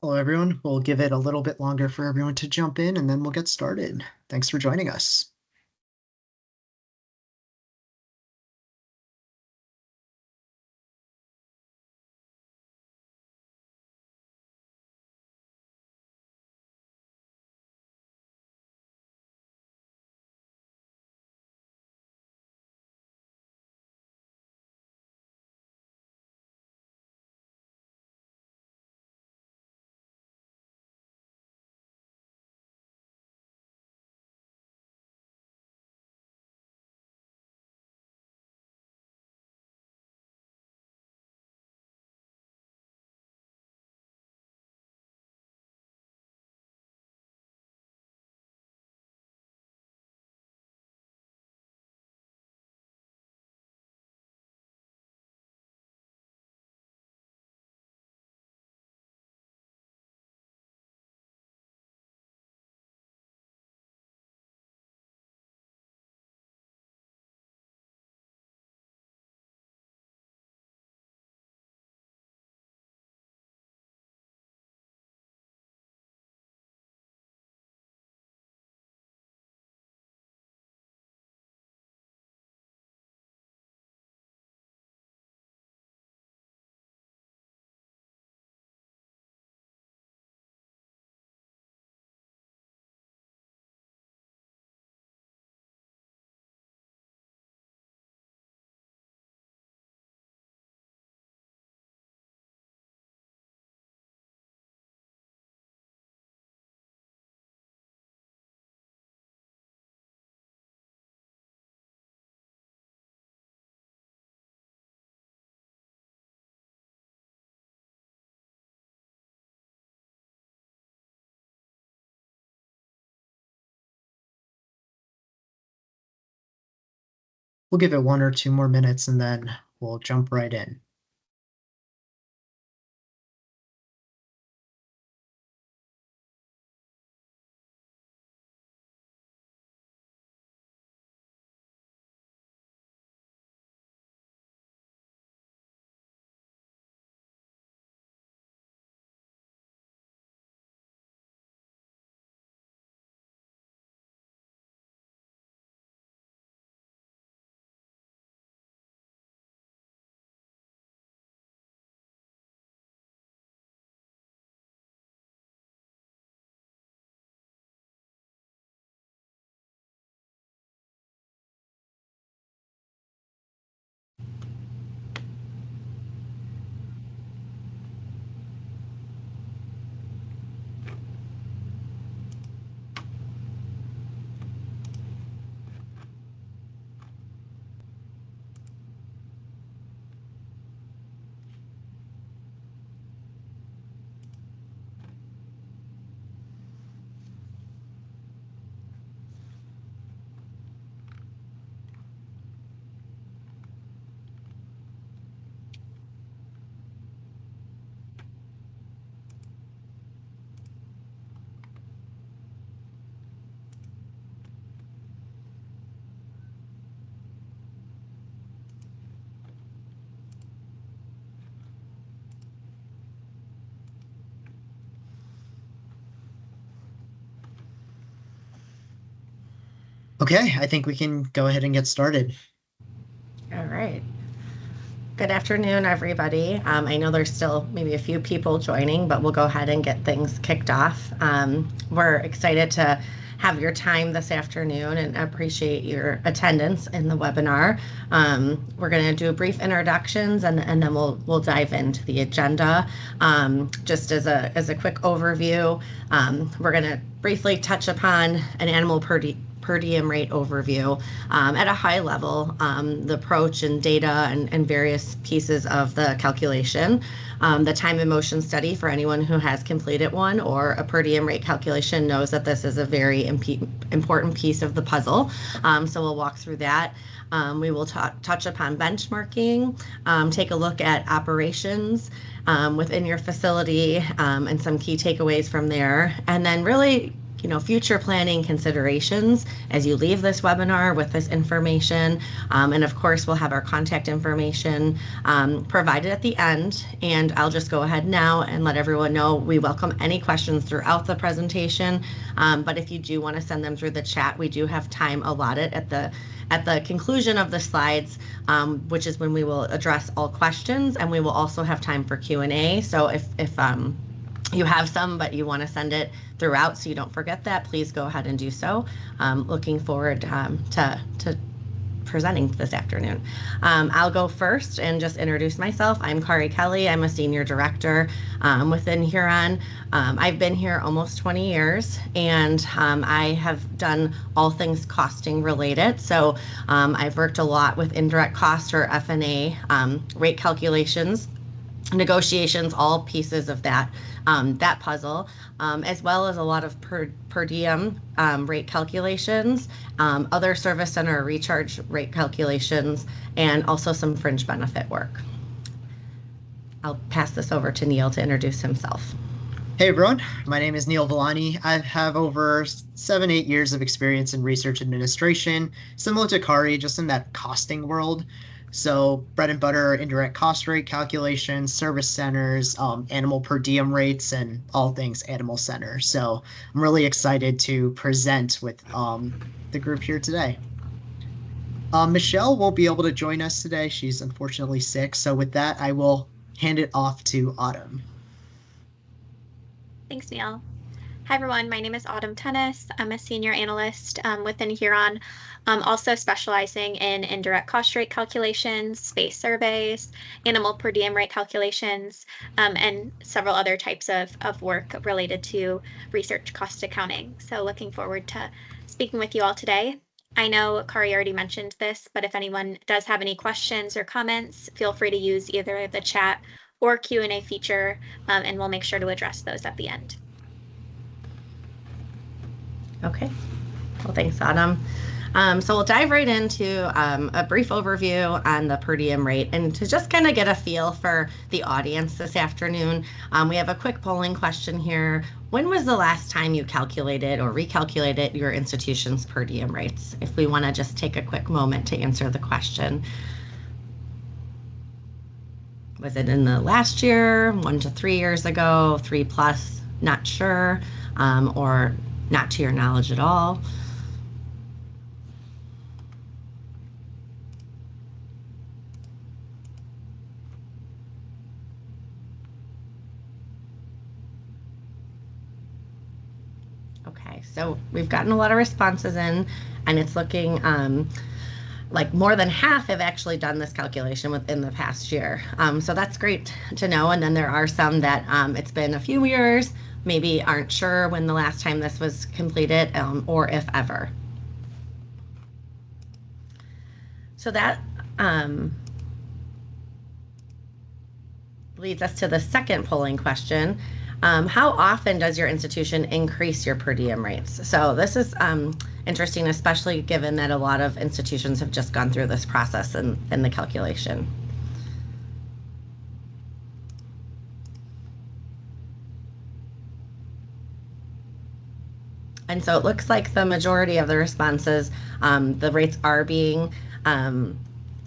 Hello, everyone. We'll give it a little bit longer for everyone to jump in, and then we'll get started. Thanks for joining us. We'll give it 1 or 2 more minutes, and then we'll jump right in. Okay, I think we can go ahead and get started. All right. Good afternoon, everybody. I know there's still maybe a few people joining, but we'll go ahead and get things kicked off. We're excited to have your time this afternoon and appreciate your attendance in the webinar. We're going to do brief introductions and then we'll dive into the agenda. Just as a quick overview, we're going to briefly touch upon an animal per diem rate overview at a high level, the approach and data and various pieces of the calculation, the time and motion study for anyone who has completed one or a per diem rate calculation knows that this is a very important piece of the puzzle. So we'll walk through that. We will touch upon benchmarking, take a look at operations within your facility and some key takeaways from there, and then really future planning considerations as you leave this webinar with this information. And of course, we'll have our contact information provided at the end. And I'll just go ahead now and let everyone know we welcome any questions throughout the presentation. But if you do want to send them through the chat, we do have time allotted at the conclusion of the slides, which is when we will address all questions, and we will also have time for Q&A. So if you have some, but you want to send it throughout so you don't forget that, please go ahead and do so. Looking forward to presenting this afternoon. I'll go first and just introduce myself. I'm Kari Kelly. I'm a senior director within Huron. I've been here almost 20 years, and I have done all things costing related. So I've worked a lot with indirect cost, or F&A, rate calculations, negotiations, all pieces of that puzzle, as well as a lot of per diem rate calculations, other service center recharge rate calculations, and also some fringe benefit work. I'll pass this over to Neil to introduce himself. Hey everyone, my name is Neil Villani. I have over 7-8 years of experience in research administration, similar to Kari, just in that costing world. So bread and butter, indirect cost rate calculations, service centers, animal per diem rates, and all things animal center. So I'm really excited to present with the group here today. Michelle won't be able to join us today. She's unfortunately sick. So with that, I will hand it off to Autumn. Thanks, Neil. Hi, everyone. My name is Autumn Tennis. I'm a senior analyst within Huron, also specializing in indirect cost rate calculations, space surveys, animal per diem rate calculations, and several other types of work related to research cost accounting. So looking forward to speaking with you all today. I know Kari already mentioned this, but if anyone does have any questions or comments, feel free to use either the chat or Q&A feature, and we'll make sure to address those at the end. Okay, well, thanks, Autumn. So we'll dive right into a brief overview on the per diem rate, and to just kind of get a feel for the audience this afternoon, we have a quick polling question here. When was the last time you calculated or recalculated your institution's per diem rates? If we want to just take a quick moment to answer the question. Was it in the last year, 1 to 3 years ago, 3+, not sure, or not to your knowledge at all? Okay, so we've gotten a lot of responses in, and it's looking like more than half have actually done this calculation within the past year. So that's great to know. And then there are some that it's been a few years, maybe aren't sure when the last time this was completed, or if ever. So that leads us to the second polling question. How often does your institution increase your per diem rates? So this is interesting, especially given that a lot of institutions have just gone through this process in the calculation. And so it looks like the majority of the responses, the rates are being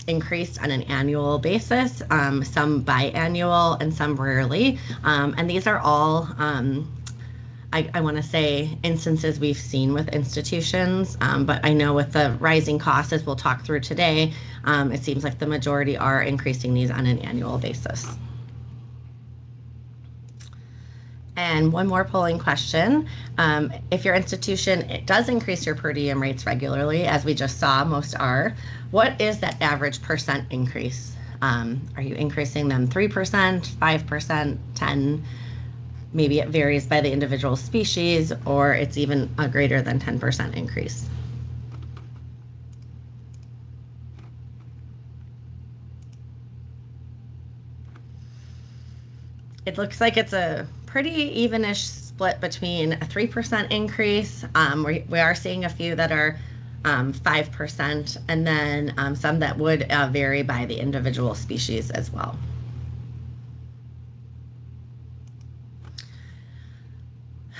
increased on an annual basis, some biannual and some rarely. And these are all, I want to say, instances we've seen with institutions, but I know with the rising costs, as we'll talk through today, it seems like the majority are increasing these on an annual basis. And one more polling question. If your institution does increase your per diem rates regularly, as we just saw, most are, what is that average percent increase? Are you increasing them 3%, 5%, 10%? Maybe it varies by the individual species, or it's even a greater than 10% increase. It looks like it's a pretty evenish split between a 3% increase. We are seeing a few that are 5%, and then some that would vary by the individual species as well.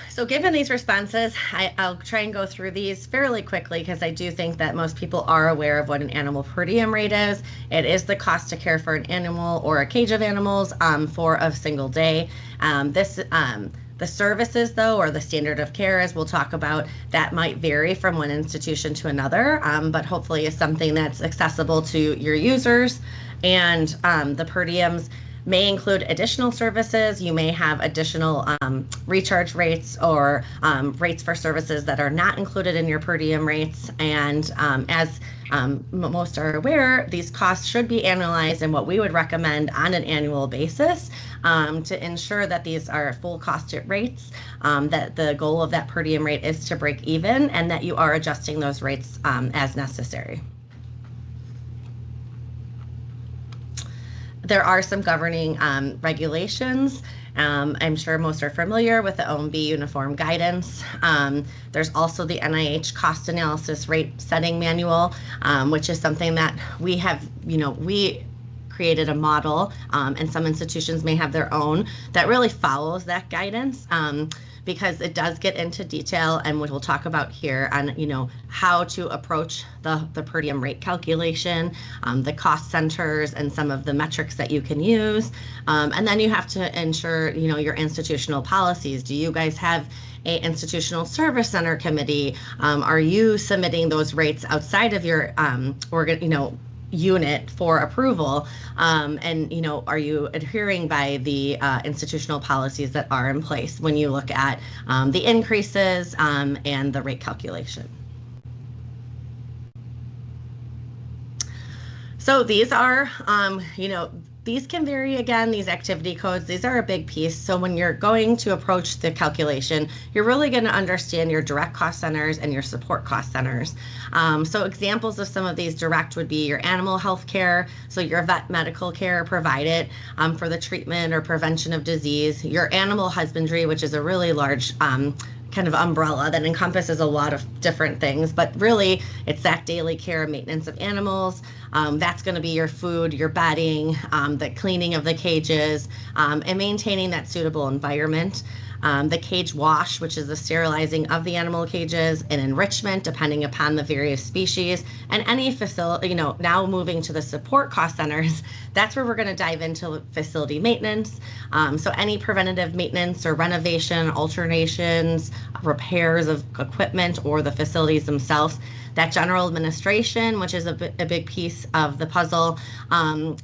So So given these responses, I'll try and go through these fairly quickly because I do think that most people are aware of what an animal per diem rate is. It is the cost to care for an animal or a cage of animals for a single day. The services, though, or the standard of care, as we'll talk about, that might vary from one institution to another, but hopefully is something that's accessible to your users. And the per diems may include additional services. You may have additional recharge rates or rates for services that are not included in your per diem rates. And as most are aware, these costs should be analyzed and what we would recommend on an annual basis to ensure that these are full cost rates, that the goal of that per diem rate is to break even and that you are adjusting those rates as necessary. There are some governing regulations. I'm sure most are familiar with the OMB uniform guidance. There's also the NIH cost analysis rate setting manual, which is something that we have, we created a model, and some institutions may have their own that really follows that guidance. Because it does get into detail, and which we'll talk about here on, how to approach the per diem rate calculation, the cost centers, and some of the metrics that you can use. And then you have to ensure, your institutional policies. Do you guys have a institutional service center committee? Are you submitting those rates outside of your unit for approval, and are you adhering by the institutional policies that are in place when you look at the increases and the rate calculation. So these are these can vary. Again, these activity codes, these are a big piece. So when you're going to approach the calculation, you're really going to understand your direct cost centers and your support cost centers. So examples of some of these direct would be your animal health care, so your vet medical care provided for the treatment or prevention of disease, your animal husbandry, which is a really large kind of umbrella that encompasses a lot of different things, but really it's that daily care and maintenance of animals. That's going to be your food, your bedding, the cleaning of the cages, and maintaining that suitable environment. The cage wash, which is the sterilizing of the animal cages, and enrichment depending upon the various species, and any facility, now moving to the support cost centers, that's where we're going to dive into facility maintenance. So any preventative maintenance or renovation, alterations, repairs of equipment or the facilities themselves. That general administration, which is a big piece of the puzzle,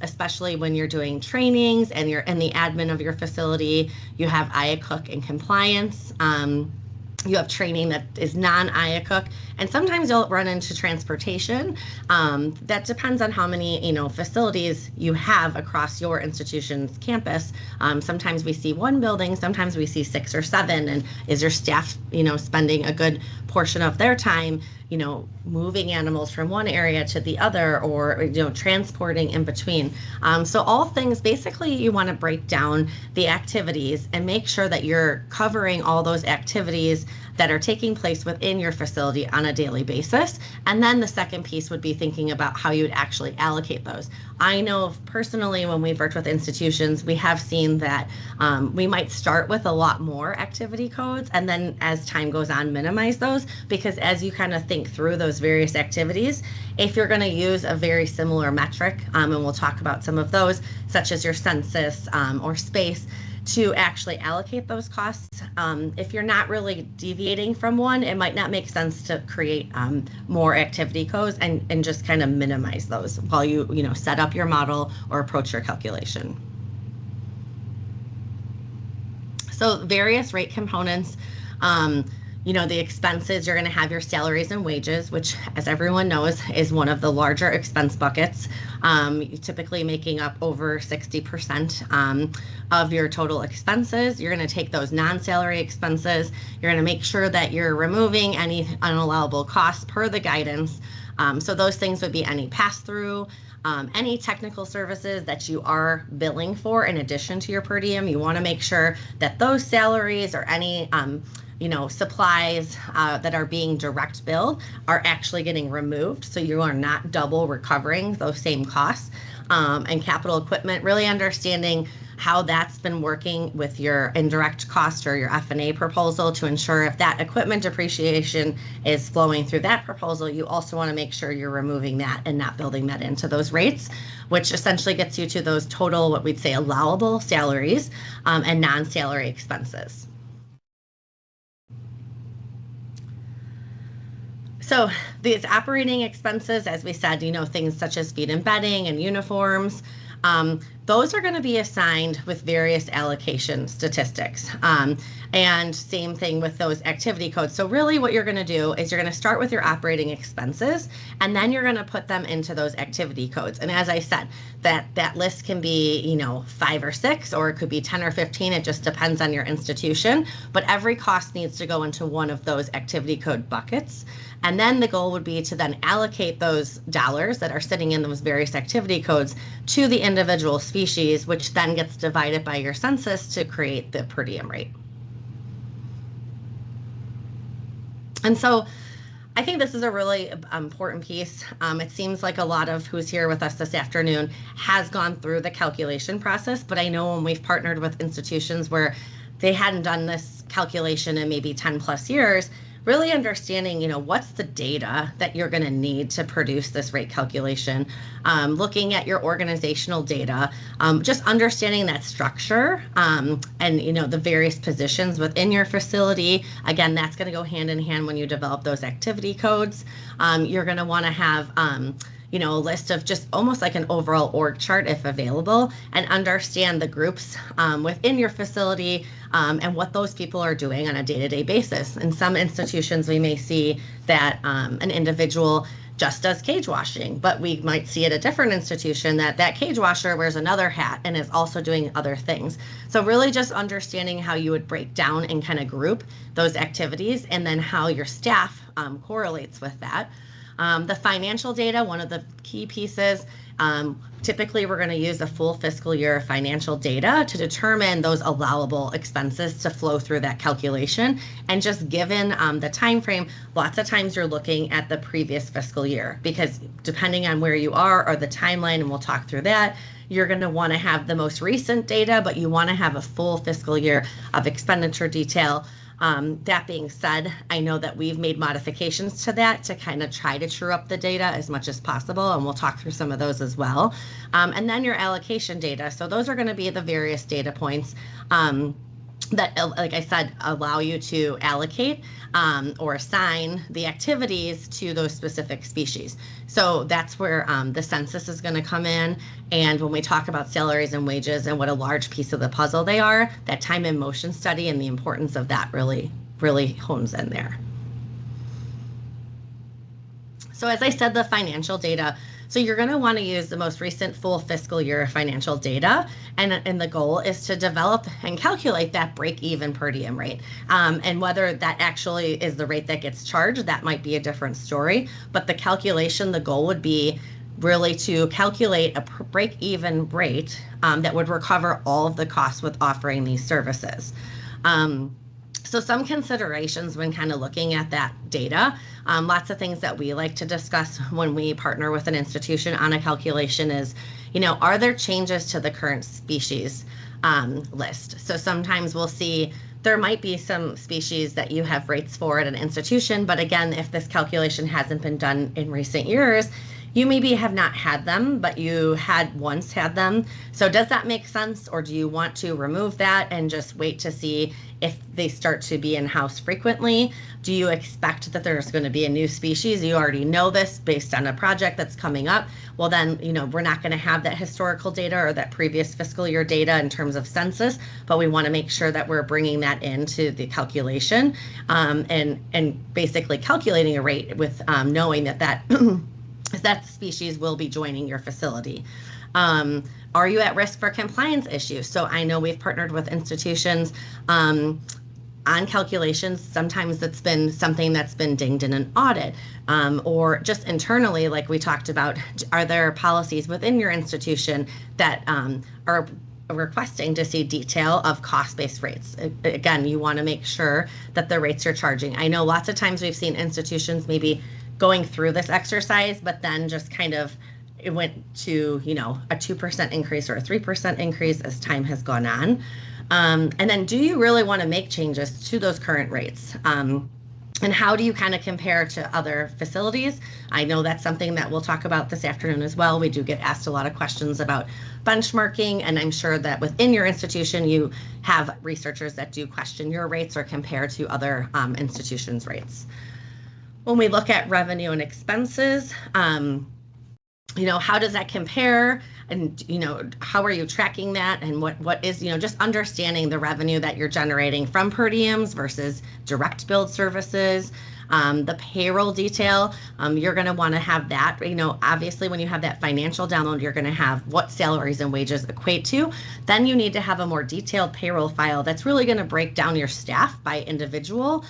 especially when you're doing trainings and you're in the admin of your facility. You have IACUC and compliance. You have training that is non-IACUC, and sometimes you'll run into transportation. That depends on how many facilities you have across your institution's campus. Sometimes we see one building, sometimes we see 6 or 7, and is your staff spending a good portion of their time moving animals from one area to the other, or transporting in between. So all things, basically you want to break down the activities and make sure that you're covering all those activities that are taking place within your facility on a daily basis. And then the second piece would be thinking about how you would actually allocate those. I know personally, when we've worked with institutions, we have seen that we might start with a lot more activity codes, and then as time goes on, minimize those, because as you kind of think through those various activities, if you're going to use a very similar metric, and we'll talk about some of those, such as your census or space, to actually allocate those costs. If you're not really deviating from one, it might not make sense to create more activity codes and just kind of minimize those while you set up your model or approach your calculation. So various rate components. The expenses, you're going to have your salaries and wages, which, as everyone knows, is one of the larger expense buckets, typically making up over 60% of your total expenses. You're going to take those non-salary expenses. You're going to make sure that you're removing any unallowable costs per the guidance. So those things would be any pass-through, any technical services that you are billing for in addition to your per diem. You want to make sure that those salaries or any supplies that are being direct billed are actually getting removed, so you are not double recovering those same costs. And capital equipment, really understanding how that's been working with your indirect cost or your F&A proposal to ensure if that equipment depreciation is flowing through that proposal, you also want to make sure you're removing that and not building that into those rates, which essentially gets you to those total, what we'd say, allowable salaries and non-salary expenses. So these operating expenses, as we said, things such as feed and bedding and uniforms, those are going to be assigned with various allocation statistics. And same thing with those activity codes. So really what you're going to do is you're going to start with your operating expenses, and then you're going to put them into those activity codes. And as I said, that list can be, 5 or 6, or it could be 10 or 15. It just depends on your institution. But every cost needs to go into one of those activity code buckets. And then the goal would be to then allocate those dollars that are sitting in those various activity codes to the individual species, which then gets divided by your census to create the per diem rate. And so I think this is a really important piece. It seems like a lot of who's here with us this afternoon has gone through the calculation process, but I know when we've partnered with institutions where they hadn't done this calculation in maybe 10 plus years, really understanding, what's the data that you're going to need to produce this rate calculation, looking at your organizational data, just understanding that structure and, the various positions within your facility. Again, that's going to go hand in hand when you develop those activity codes. You're going to want to have a list of just almost like an overall org chart if available, and understand the groups within your facility and what those people are doing on a day-to-day basis. In some institutions, we may see that an individual just does cage washing, but we might see at a different institution that cage washer wears another hat and is also doing other things. So really just understanding how you would break down and kind of group those activities, and then how your staff correlates with that. The financial data, one of the key pieces, typically we're going to use a full fiscal year financial data to determine those allowable expenses to flow through that calculation. And just given the time frame, lots of times you're looking at the previous fiscal year, because depending on where you are or the timeline, and we'll talk through that, you're going to want to have the most recent data, but you want to have a full fiscal year of expenditure detail. That being said, I know that we've made modifications to that to kind of try to true up the data as much as possible, and we'll talk through some of those as well. And then your allocation data. So those are going to be the various data points that, like I said, allow you to allocate or assign the activities to those specific species. So that's where the census is going to come in. And when we talk about salaries and wages and what a large piece of the puzzle they are, that time and motion study and the importance of that really hones in there. So as I said, the financial data. So you're going to want to use the most recent full fiscal year financial data, and the goal is to develop and calculate that break-even per diem rate. And whether that actually is the rate that gets charged, that might be a different story. But the calculation, the goal would be really to calculate a break-even rate that would recover all of the costs with offering these services. So some considerations when kind of looking at that data, lots of things that we like to discuss when we partner with an institution on a calculation is, are there changes to the current species list? So sometimes we'll see there might be some species that you have rates for at an institution, but again, if this calculation hasn't been done in recent years, you maybe have not had them, but you had once had them. So does that make sense? Or do you want to remove that and just wait to see if they start to be in-house frequently? Do you expect that there's going to be a new species? You already know this based on a project that's coming up. Well, then, we're not going to have that historical data or that previous fiscal year data in terms of census, but we want to make sure that we're bringing that into the calculation and basically calculating a rate with knowing that that species will be joining your facility. Are you at risk for compliance issues? So I know we've partnered with institutions on calculations. Sometimes it's been something that's been dinged in an audit, or just internally, like we talked about, are there policies within your institution that are requesting to see detail of cost-based rates? Again, you want to make sure that the rates you're charging. I know lots of times we've seen institutions maybe going through this exercise, but then just kind of it went to, a 2% increase or a 3% increase as time has gone on. And then do you really want to make changes to those current rates? And how do you kind of compare to other facilities? I know that's something that we'll talk about this afternoon as well. We do get asked a lot of questions about benchmarking, and I'm sure that within your institution, you have researchers that do question your rates or compare to other institutions' rates. When we look at revenue and expenses, how does that compare? And, how are you tracking that? And what is, just understanding the revenue that you're generating from per diems versus direct billed services. The payroll detail, you're going to want to have that. Obviously, when you have that financial download, you're going to have what salaries and wages equate to. Then you need to have a more detailed payroll file that's really going to break down your staff by individual,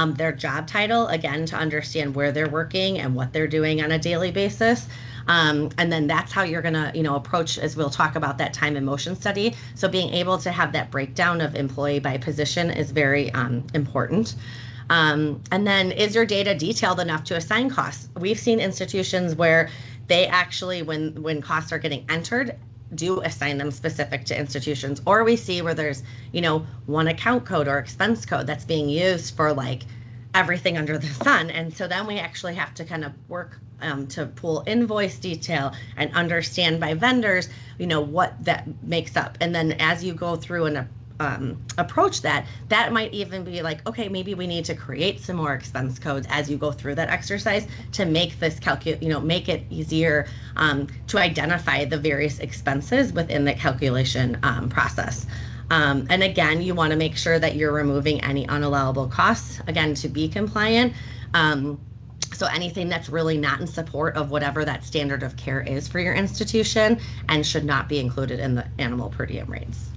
their job title, again, to understand where they're working and what they're doing on a daily basis. And then that's how you're going to, approach, as we'll talk about, that time and motion study. So being able to have that breakdown of employee by position is very important. And then is your data detailed enough to assign costs? We've seen institutions where they actually, when costs are getting entered, do assign them specific to institutions. Or we see where there's, one account code or expense code that's being used for like everything under the sun. And so then we actually have to kind of work to pull invoice detail and understand by vendors, what that makes up. And then as you go through and approach that might even be like, okay, maybe we need to create some more expense codes as you go through that exercise to make this make it easier to identify the various expenses within the calculation process. And again, you want to make sure that you're removing any unallowable costs, again, to be compliant. So anything that's really not in support of whatever that standard of care is for your institution and should not be included in the animal per diem rates.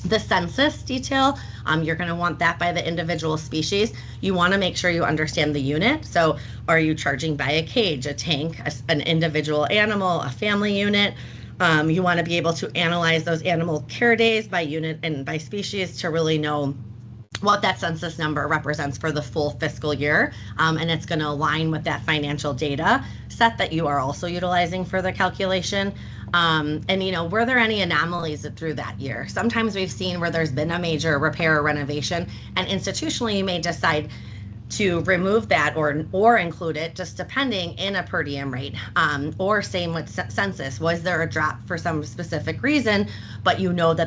The census detail, you're going to want that by the individual species. You want to make sure you understand the unit. So are you charging by a cage, a tank, an individual animal, a family unit? You want to be able to analyze those animal care days by unit and by species to really know what that census number represents for the full fiscal year. And it's going to align with that financial data set that you are also utilizing for the calculation. And, were there any anomalies through that year? Sometimes we've seen where there's been a major repair or renovation, and institutionally you may decide to remove that or include it, just depending in a per diem rate. Or same with census. Was there a drop for some specific reason, but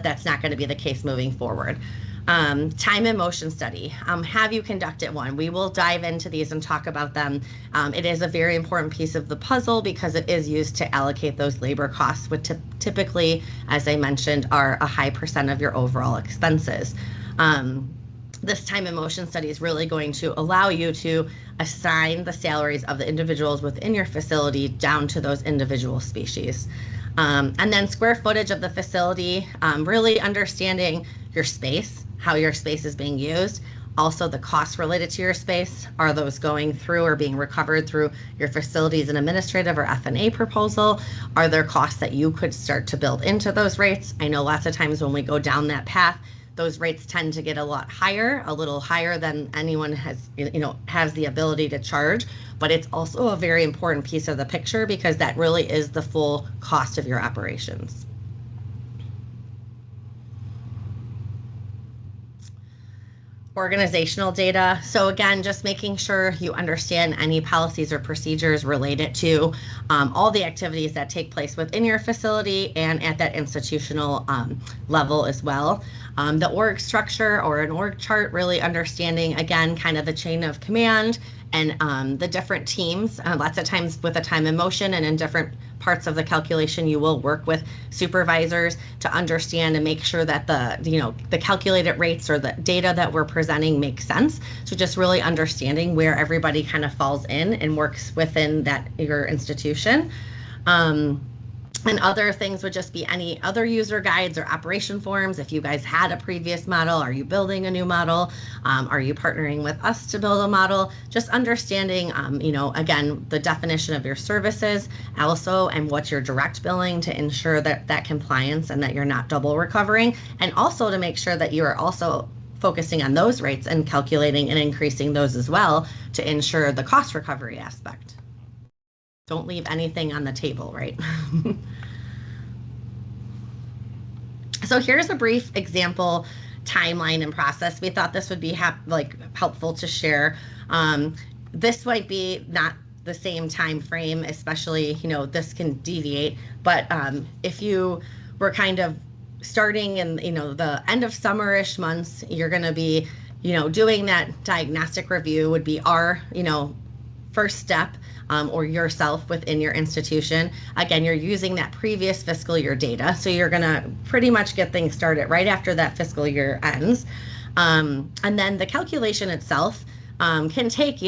that's not going to be the case moving forward? Time and motion study. Have you conducted one? We will dive into these and talk about them. It is a very important piece of the puzzle because it is used to allocate those labor costs, which typically, as I mentioned, are a high % of your overall expenses. This time and motion study is really going to allow you to assign the salaries of the individuals within your facility down to those individual species. And then square footage of the facility, really understanding your space, how your space is being used, also the costs related to your space. Are those going through or being recovered through your facilities and administrative or F&A proposal? Are there costs that you could start to build into those rates? I know lots of times when we go down that path, those rates tend to get a little higher than anyone has the ability to charge, but it's also a very important piece of the picture because that really is the full cost of your operations. Organizational data. So again, just making sure you understand any policies or procedures related to all the activities that take place within your facility and at that institutional level as well. The org structure or an org chart, really understanding, again, kind of the chain of command and the different teams. Lots of times with a time and motion and in different parts of the calculation, you will work with supervisors to understand and make sure that the calculated rates or the data that we're presenting makes sense. So just really understanding where everybody kind of falls in and works within your institution. And other things would just be any other user guides or operation forms. If you guys had a previous model, are you building a new model? Are you partnering with us to build a model? Just understanding, again, the definition of your services also and what's your direct billing to ensure that compliance and that you're not double recovering. And also to make sure that you are also focusing on those rates and calculating and increasing those as well to ensure the cost recovery aspect. Don't leave anything on the table, right? So here's a brief example timeline and process. We thought this would be helpful to share. This might be not the same time frame, especially, this can deviate, but if you were kind of starting in, the end of summerish months, you're going to be, doing that diagnostic review would be our, first step, or yourself within your institution. Again, you're using that previous fiscal year data. So you're going to pretty much get things started right after that fiscal year ends. And then the calculation itself can take,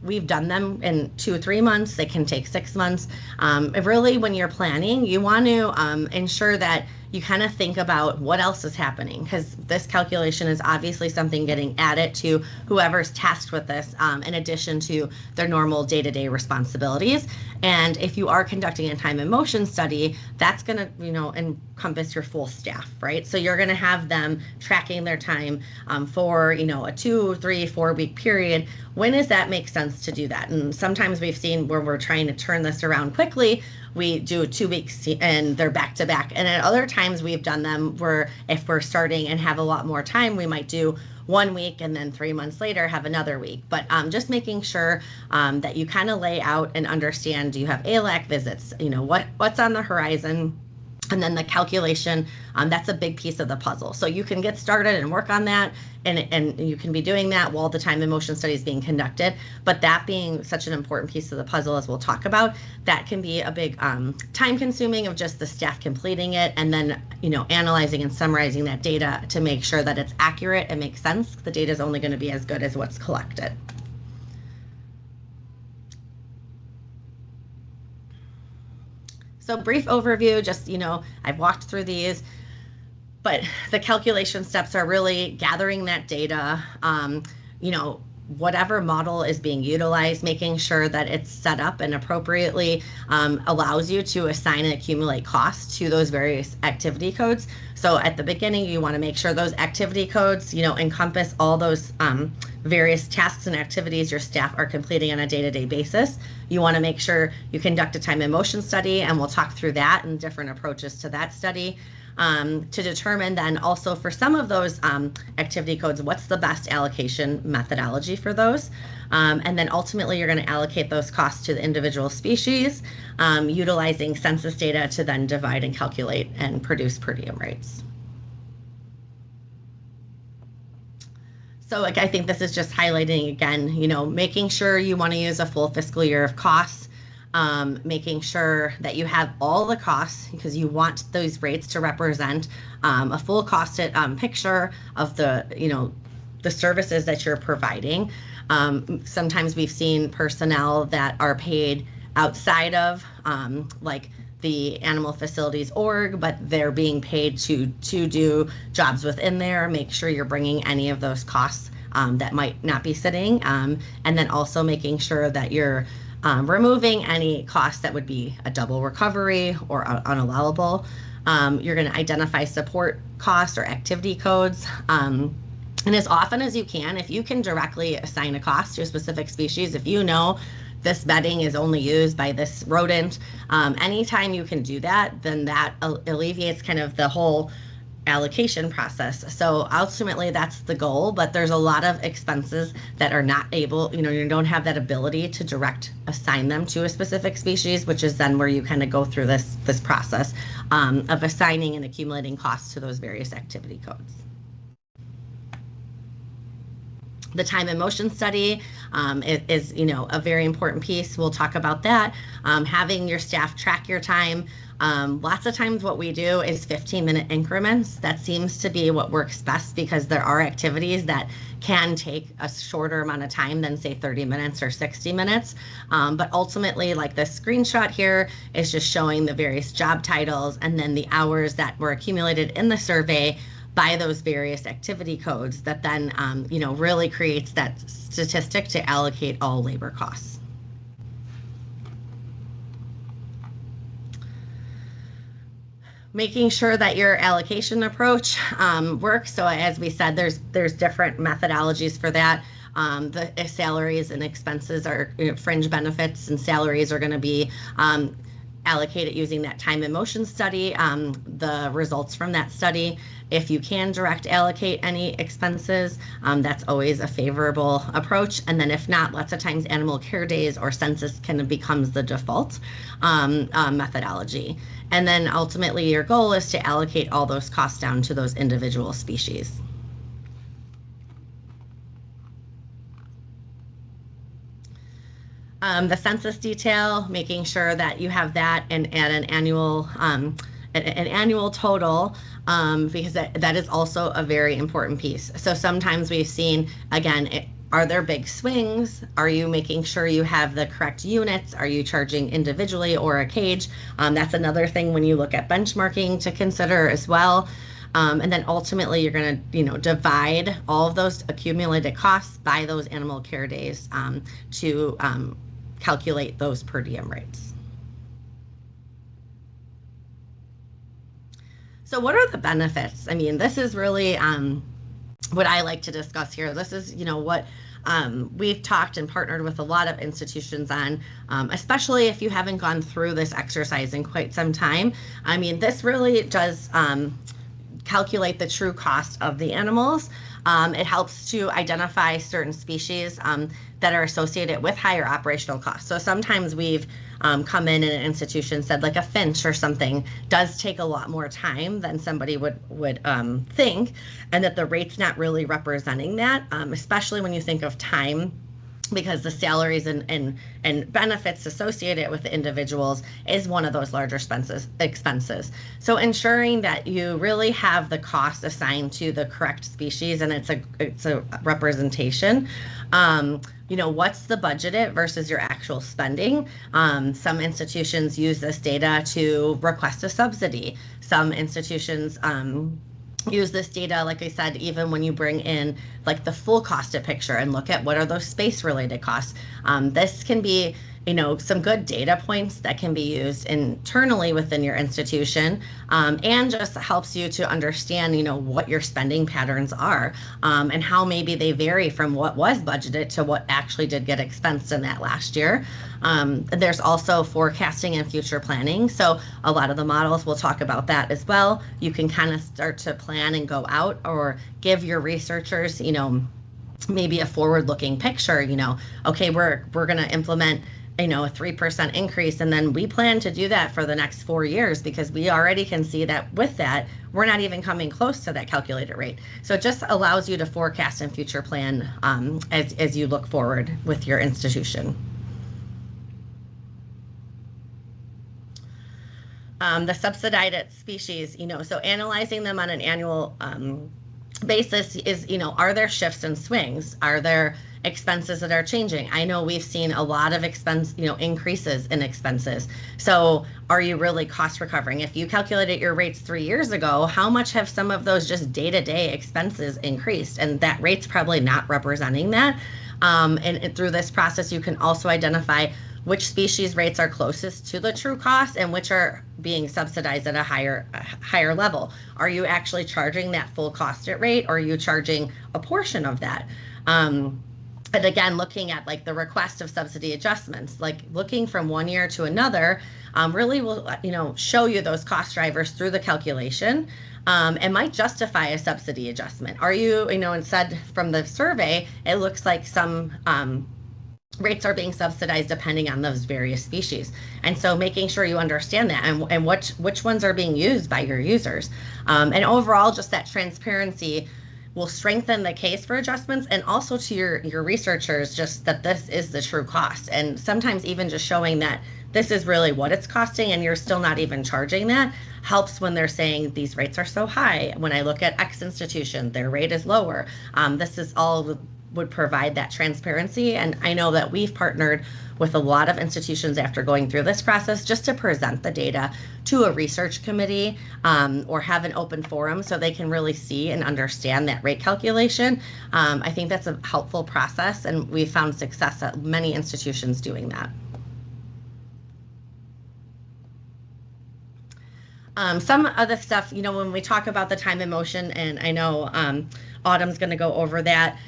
we've done them in 2 or 3 months. They can take 6 months. Really, when you're planning, you want to ensure that you kind of think about what else is happening, because this calculation is obviously something getting added to whoever's tasked with this, in addition to their normal day-to-day responsibilities. And if you are conducting a time and motion study, that's going to, encompass your full staff, right? So you're going to have them tracking their time for, a 2, 3, 4 week period. When does that make sense to do that? And sometimes we've seen where we're trying to turn this around quickly, we do 2 weeks and they're back to back. And at other times we've done them where if we're starting and have a lot more time, we might do 1 week and then 3 months later have another week. But just making sure that you kind of lay out and understand, do you have ALAC visits? What's on the horizon? And then the calculation, that's a big piece of the puzzle. So you can get started and work on that, and you can be doing that while the time and motion study is being conducted. But that being such an important piece of the puzzle, as we'll talk about, that can be a big time consuming of just the staff completing it, and then analyzing and summarizing that data to make sure that it's accurate and makes sense. The data is only going to be as good as what's collected. So brief overview, just, I've walked through these, but the calculation steps are really gathering that data, whatever model is being utilized, making sure that it's set up and appropriately allows you to assign and accumulate costs to those various activity codes. So at the beginning, you want to make sure those activity codes, encompass all those various tasks and activities your staff are completing on a day-to-day basis. You want to make sure you conduct a time and motion study, and we'll talk through that and different approaches to that study. To determine then also for some of those activity codes, what's the best allocation methodology for those. And then ultimately you're going to allocate those costs to the individual species, utilizing census data to then divide and calculate and produce per diem rates. So I think this is just highlighting again, making sure you want to use a full fiscal year of costs. Making sure that you have all the costs, because you want those rates to represent a full costed picture of the services that you're providing. Sometimes we've seen personnel that are paid outside of like the animal facilities org, but they're being paid to do jobs within there. Make sure you're bringing any of those costs that might not be sitting, and then also making sure that you're removing any costs that would be a double recovery or unallowable. You're going to identify support costs or activity codes. And as often as you can, if you can directly assign a cost to a specific species, if you know this bedding is only used by this rodent, anytime you can do that, then that alleviates kind of the whole allocation process. So ultimately that's the goal, but there's a lot of expenses that are not able, you don't have that ability to direct assign them to a specific species, which is then where you kind of go through this process of assigning and accumulating costs to those various activity codes. The time and motion study is a very important piece. We'll talk about that. Having your staff track your time. Lots of times what we do is 15-minute increments. That seems to be what works best, because there are activities that can take a shorter amount of time than say 30 minutes or 60 minutes. But ultimately, like this screenshot here is just showing the various job titles and then the hours that were accumulated in the survey by those various activity codes that then really creates that statistic to allocate all labor costs. Making sure that your allocation approach works. So as we said, there's different methodologies for that. The salaries and expenses are, fringe benefits and salaries are going to be allocated using that time and motion study, the results from that study. If you can direct allocate any expenses, that's always a favorable approach. And then if not, lots of times animal care days or census becomes the default methodology. And then ultimately your goal is to allocate all those costs down to those individual species. The census detail, making sure that you have that and at an annual total, because that is also a very important piece. So sometimes we've seen, again, are there big swings? Are you making sure you have the correct units? Are you charging individually or a cage? That's another thing when you look at benchmarking to consider as well. And then ultimately you're going to, divide all of those accumulated costs by those animal care days to calculate those per diem rates. So what are the benefits? I mean, this is really what I like to discuss here. This is, what we've talked and partnered with a lot of institutions on, especially if you haven't gone through this exercise in quite some time. I mean, this really does calculate the true cost of the animals. It helps to identify certain species that are associated with higher operational costs. So sometimes we've come in an institution said like a finch or something does take a lot more time than somebody would think, and that the rate's not really representing that, especially when you think of time, because the salaries and benefits associated with the individuals is one of those larger expenses. So ensuring that you really have the cost assigned to the correct species and it's a representation. What's the budgeted versus your actual spending? Some institutions use this data to request a subsidy. Some institutions use this data, like I said, even when you bring in like the full costed picture and look at what are those space related costs. This can be, some good data points that can be used internally within your institution, and just helps you to understand, what your spending patterns are, and how maybe they vary from what was budgeted to what actually did get expensed in that last year. There's also forecasting and future planning. So a lot of the models will talk about that as well. You can kind of start to plan and go out or give your researchers, maybe a forward-looking picture, okay, we're going to implement a 3% increase, and then we plan to do that for the next 4 years because we already can see that with that we're not even coming close to that calculated rate. So it just allows you to forecast and future plan as you look forward with your institution. The subsidized species, so analyzing them on an annual basis is, are there shifts and swings? Are there expenses that are changing? I know we've seen a lot of increases in expenses. So are you really cost recovering? If you calculated your rates 3 years ago, how much have some of those just day-to-day expenses increased? And that rate's probably not representing that. And through this process, you can also identify which species rates are closest to the true cost and which are being subsidized at a higher level. Are you actually charging that full costed rate, or are you charging a portion of that? But again, looking at like the request of subsidy adjustments, like looking from one year to another, really will show you those cost drivers through the calculation, and might justify a subsidy adjustment. Are you, instead from the survey, it looks like some rates are being subsidized depending on those various species. And so making sure you understand that and which ones are being used by your users. And overall, just that transparency will strengthen the case for adjustments, and also to your researchers, just that this is the true cost. And sometimes even just showing that this is really what it's costing and you're still not even charging that helps when they're saying these rates are so high. When I look at X institution, their rate is lower. This is all would provide that transparency. And I know that we've partnered with a lot of institutions after going through this process just to present the data to a research committee, or have an open forum so they can really see and understand that rate calculation. I think that's a helpful process, and we've found success at many institutions doing that. Some of the stuff, when we talk about the time and motion, and I know Autumn's going to go over that,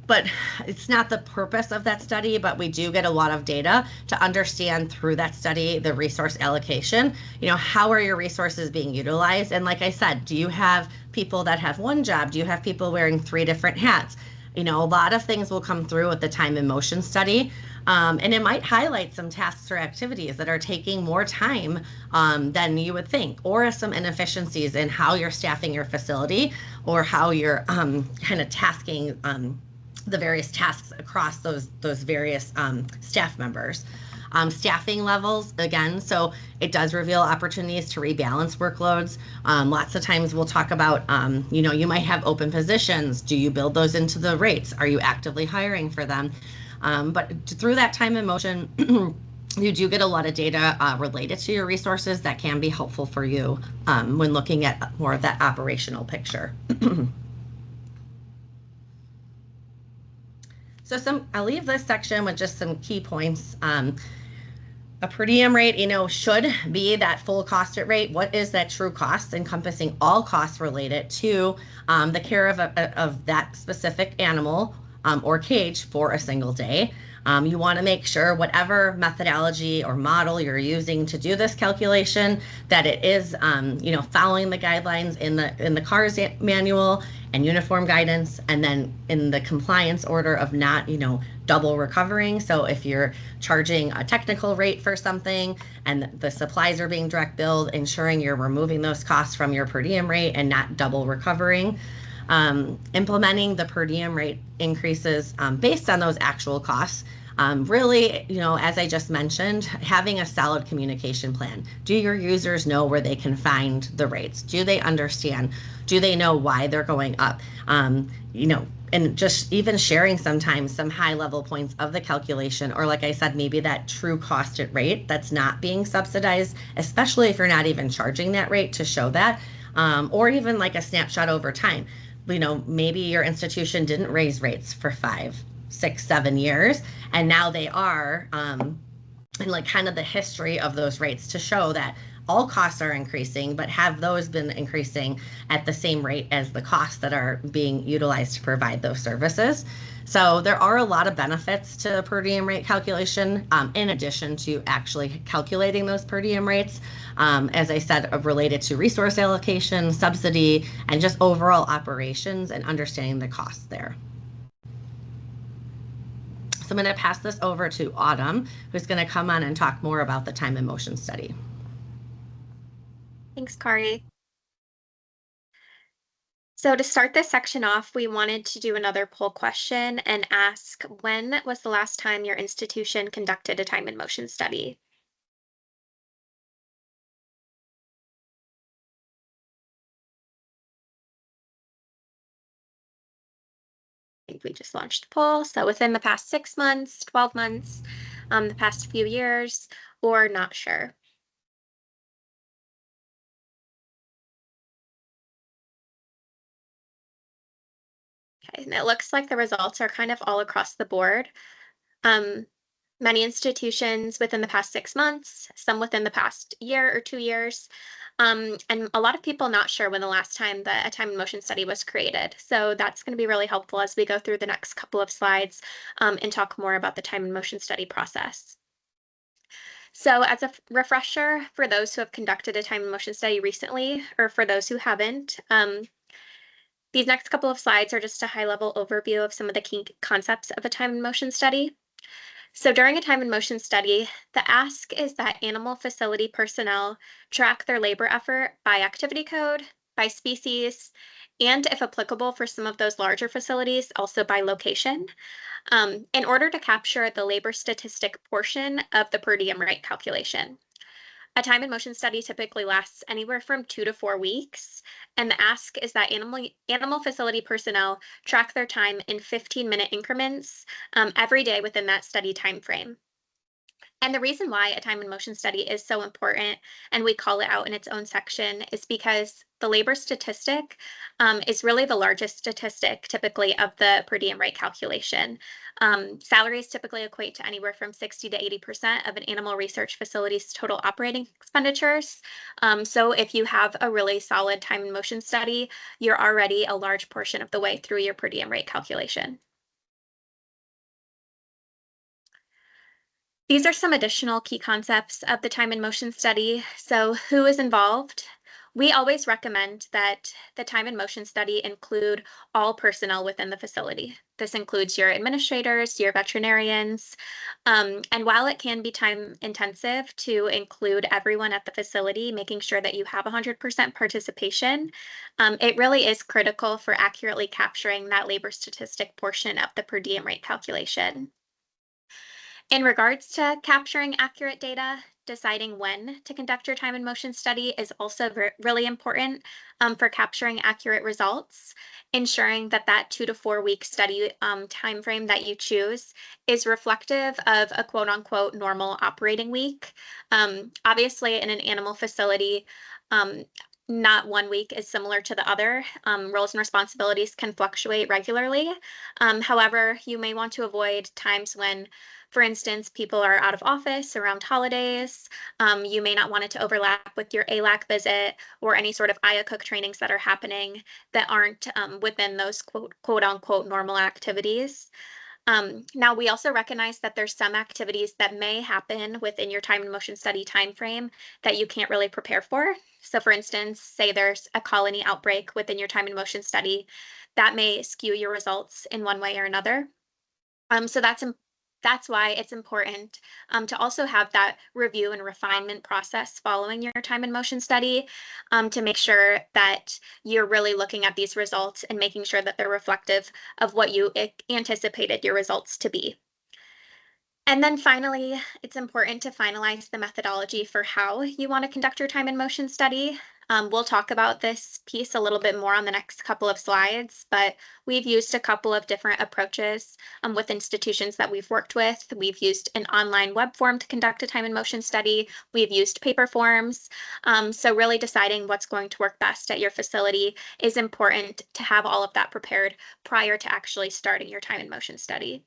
but it's not the purpose of that study, but we do get a lot of data to understand through that study the resource allocation. How are your resources being utilized? And like I said, do you have people that have one job? Do you have people wearing 3 different hats? A lot of things will come through with the time and motion study. And it might highlight some tasks or activities that are taking more time than you would think, or some inefficiencies in how you're staffing your facility, or how you're kind of tasking the various tasks across those various staff members. Staffing levels, again, so it does reveal opportunities to rebalance workloads. Lots of times we'll talk about, you might have open positions. Do you build those into the rates? Are you actively hiring for them? But through that time and motion, you do get a lot of data related to your resources that can be helpful for you when looking at more of that operational picture. So I'll leave this section with just some key points. A per diem rate, should be that full cost rate. What is that true cost, encompassing all costs related to the care of that specific animal or cage for a single day. You want to make sure whatever methodology or model you're using to do this calculation, that it is, following the guidelines in the CARS manual and uniform guidance, and then in the compliance order of not, double recovering. So if you're charging a technical rate for something and the supplies are being direct billed, ensuring you're removing those costs from your per diem rate and not double recovering. Implementing the per diem rate increases based on those actual costs. Really, as I just mentioned, having a solid communication plan. Do your users know where they can find the rates? Do they understand? Do they know why they're going up? And just even sharing sometimes some high level points of the calculation, or like I said, maybe that true cost at rate that's not being subsidized, especially if you're not even charging that rate, to show that, or even like a snapshot over time. Maybe your institution didn't raise rates for 5, 6, 7 years, and now they are, and like kind of the history of those rates to show that all costs are increasing, but have those been increasing at the same rate as the costs that are being utilized to provide those services. So there are a lot of benefits to per diem rate calculation, in addition to actually calculating those per diem rates. As I said, related to resource allocation, subsidy, and just overall operations and understanding the costs there. So I'm going to pass this over to Autumn, who's going to come on and talk more about the time and motion study. Thanks, Kari. So to start this section off, we wanted to do another poll question and ask, when was the last time your institution conducted a time and motion study? I think we just launched the poll. So within the past 6 months, 12 months, the past few years, or not sure. Okay, and it looks like the results are kind of all across the board. Many institutions within the past 6 months, some within the past year or 2 years, and a lot of people not sure when the last time that a time and motion study was created. So that's going to be really helpful as we go through the next couple of slides and talk more about the time and motion study process. So as a refresher for those who have conducted a time and motion study recently, or for those who haven't, these next couple of slides are just a high-level overview of some of the key concepts of a time and motion study. So during a time and motion study, the ask is that animal facility personnel track their labor effort by activity code, by species, and if applicable for some of those larger facilities, also by location, in order to capture the labor statistic portion of the per diem rate calculation. A time and motion study typically lasts anywhere from 2 to 4 weeks, and the ask is that animal facility personnel track their time in 15-minute increments every day within that study time frame. And the reason why a time and motion study is so important, and we call it out in its own section, is because the labor statistic is really the largest statistic typically of the per diem rate calculation. Salaries typically equate to anywhere from 60 to 80% of an animal research facility's total operating expenditures. So if you have a really solid time and motion study, you're already a large portion of the way through your per diem rate calculation. These are some additional key concepts of the time and motion study. So, who is involved? We always recommend that the time and motion study include all personnel within the facility. This includes your administrators, your veterinarians, and while it can be time intensive to include everyone at the facility, making sure that you have 100% participation, it really is critical for accurately capturing that labor statistic portion of the per diem rate calculation. In regards to capturing accurate data, deciding when to conduct your time and motion study is also really important for capturing accurate results, ensuring that that 2 to 4 week study time frame that you choose is reflective of a quote unquote normal operating week. Obviously, in an animal facility, um, not one week is similar to the other. Roles and responsibilities can fluctuate regularly. However, you may want to avoid times when, for instance, people are out of office around holidays. You may not want it to overlap with your ALAC visit or any sort of IACOOK trainings that are happening that aren't within those quote unquote normal activities. Now, we also recognize that there's some activities that may happen within your time and motion study timeframe that you can't really prepare for. So, for instance, say there's a colony outbreak within your time and motion study that may skew your results in one way or another. So that's why it's important to also have that review and refinement process following your time and motion study to make sure that you're really looking at these results and making sure that they're reflective of what you anticipated your results to be. And then finally, it's important to finalize the methodology for how you want to conduct your time and motion study. We'll talk about this piece a little bit more on the next couple of slides, but we've used a couple of different approaches with institutions that we've worked with. We've used an online web form to conduct a time and motion study. We've used paper forms. So really deciding what's going to work best at your facility is important to have all of that prepared prior to actually starting your time and motion study.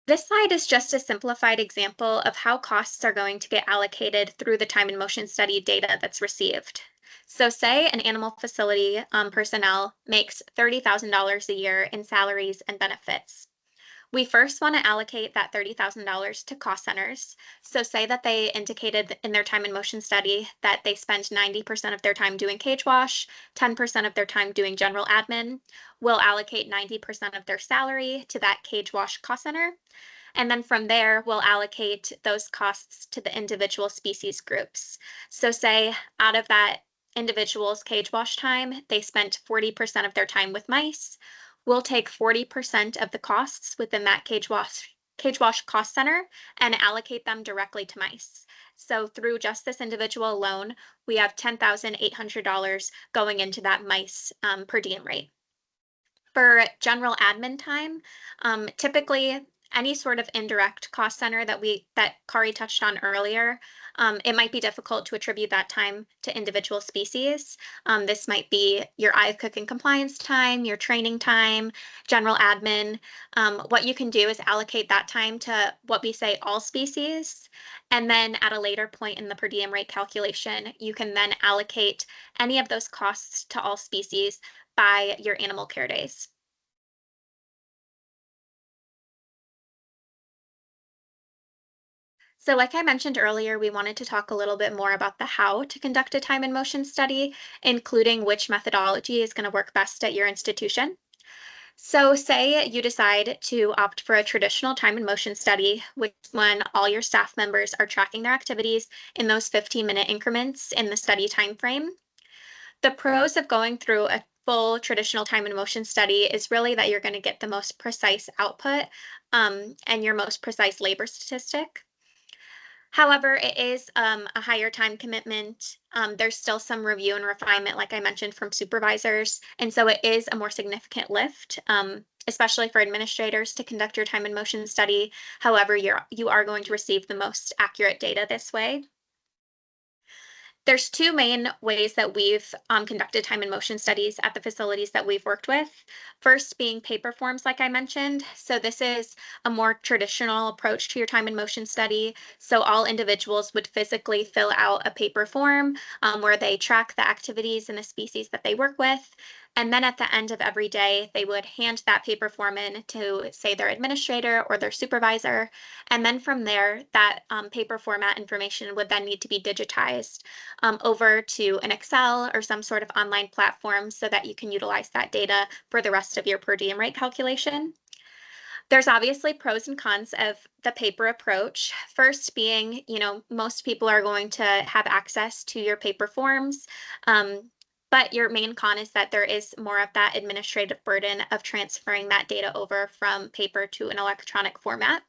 This slide is just a simplified example of how costs are going to get allocated through the time and motion study data that's received. So say an animal facility personnel makes $30,000 a year in salaries and benefits. We first want to allocate that $30,000 to cost centers. So say that they indicated in their time and motion study that they spend 90% of their time doing cage wash, 10% of their time doing general admin. We'll allocate 90% of their salary to that cage wash cost center. And then from there, we'll allocate those costs to the individual species groups. So say out of that individual's cage wash time, they spent 40% of their time with mice. We'll take 40% of the costs within that cage wash cost center and allocate them directly to mice. So through just this individual alone, we have $10,800 going into that mice per diem rate. For general admin time, typically any sort of indirect cost center that Kari touched on earlier, it might be difficult to attribute that time to individual species. This might be your IACOOK and compliance time, your training time, general admin. What you can do is allocate that time to what we say all species. And then at a later point in the per diem rate calculation, you can then allocate any of those costs to all species by your animal care days. So like I mentioned earlier, we wanted to talk a little bit more about the how to conduct a time and motion study, including which methodology is going to work best at your institution. So say you decide to opt for a traditional time and motion study, which is when all your staff members are tracking their activities in those 15-minute increments in the study time frame. The pros of going through a full traditional time and motion study is really that you're going to get the most precise output and your most precise labor statistic. However, it is a higher time commitment. There's still some review and refinement, like I mentioned, from supervisors. And so it is a more significant lift. especially for administrators to conduct your time and motion study. However, you are going to receive the most accurate data this way. There's two main ways that we've conducted time and motion studies at the facilities that we've worked with. First being paper forms, like I mentioned. So this is a more traditional approach to your time and motion study. So all individuals would physically fill out a paper form where they track the activities and the species that they work with. And then at the end of every day, they would hand that paper form in to, say, their administrator or their supervisor. And then from there, that paper format information would then need to be digitized over to an Excel or some sort of online platform so that you can utilize that data for the rest of your per diem rate calculation. There's obviously pros and cons of the paper approach. First being, most people are going to have access to your paper forms. But your main con is that there is more of that administrative burden of transferring that data over from paper to an electronic format,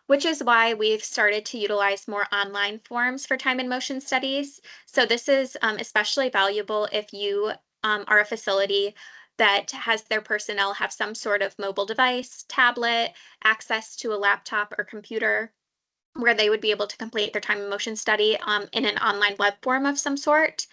which is why we've started to utilize more online forms for time and motion studies. So this is especially valuable if you are a facility that has their personnel have some sort of mobile device, tablet, access to a laptop or computer, where they would be able to complete their time and motion study in an online web form of some sort.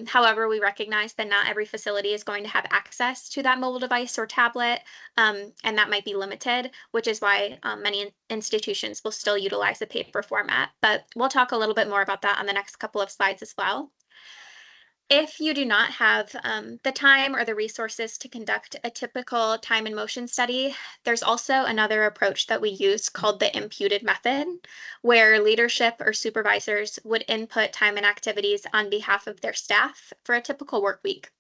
However, we recognize that not every facility is going to have access to that mobile device or tablet, and that might be limited, which is why many institutions will still utilize the paper format. But we'll talk a little bit more about that on the next couple of slides as well. If you do not have the time or the resources to conduct a typical time and motion study, there's also another approach that we use called the imputed method, where leadership or supervisors would input time and activities on behalf of their staff for a typical work week.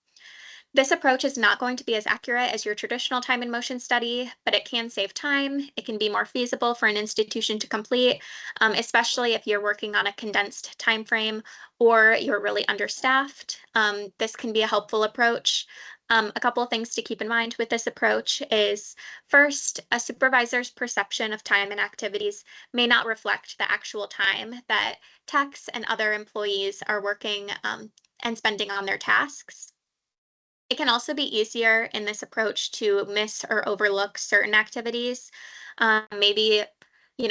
This approach is not going to be as accurate as your traditional time and motion study, but it can save time. It can be more feasible for an institution to complete, especially if you're working on a condensed time frame or you're really understaffed. This can be a helpful approach. A couple of things to keep in mind with this approach is, first, a supervisor's perception of time and activities may not reflect the actual time that techs and other employees are working and spending on their tasks. It can also be easier in this approach to miss or overlook certain activities. Maybe,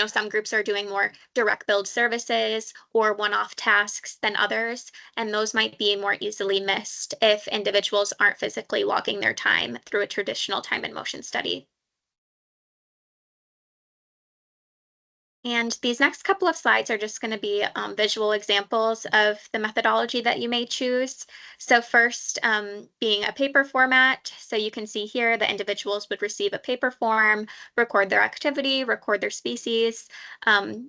some groups are doing more direct build services or one-off tasks than others, and those might be more easily missed if individuals aren't physically logging their time through a traditional time and motion study. And these next couple of slides are just going to be visual examples of the methodology that you may choose. So first, being a paper format. So you can see here the individuals would receive a paper form, record their activity, record their species.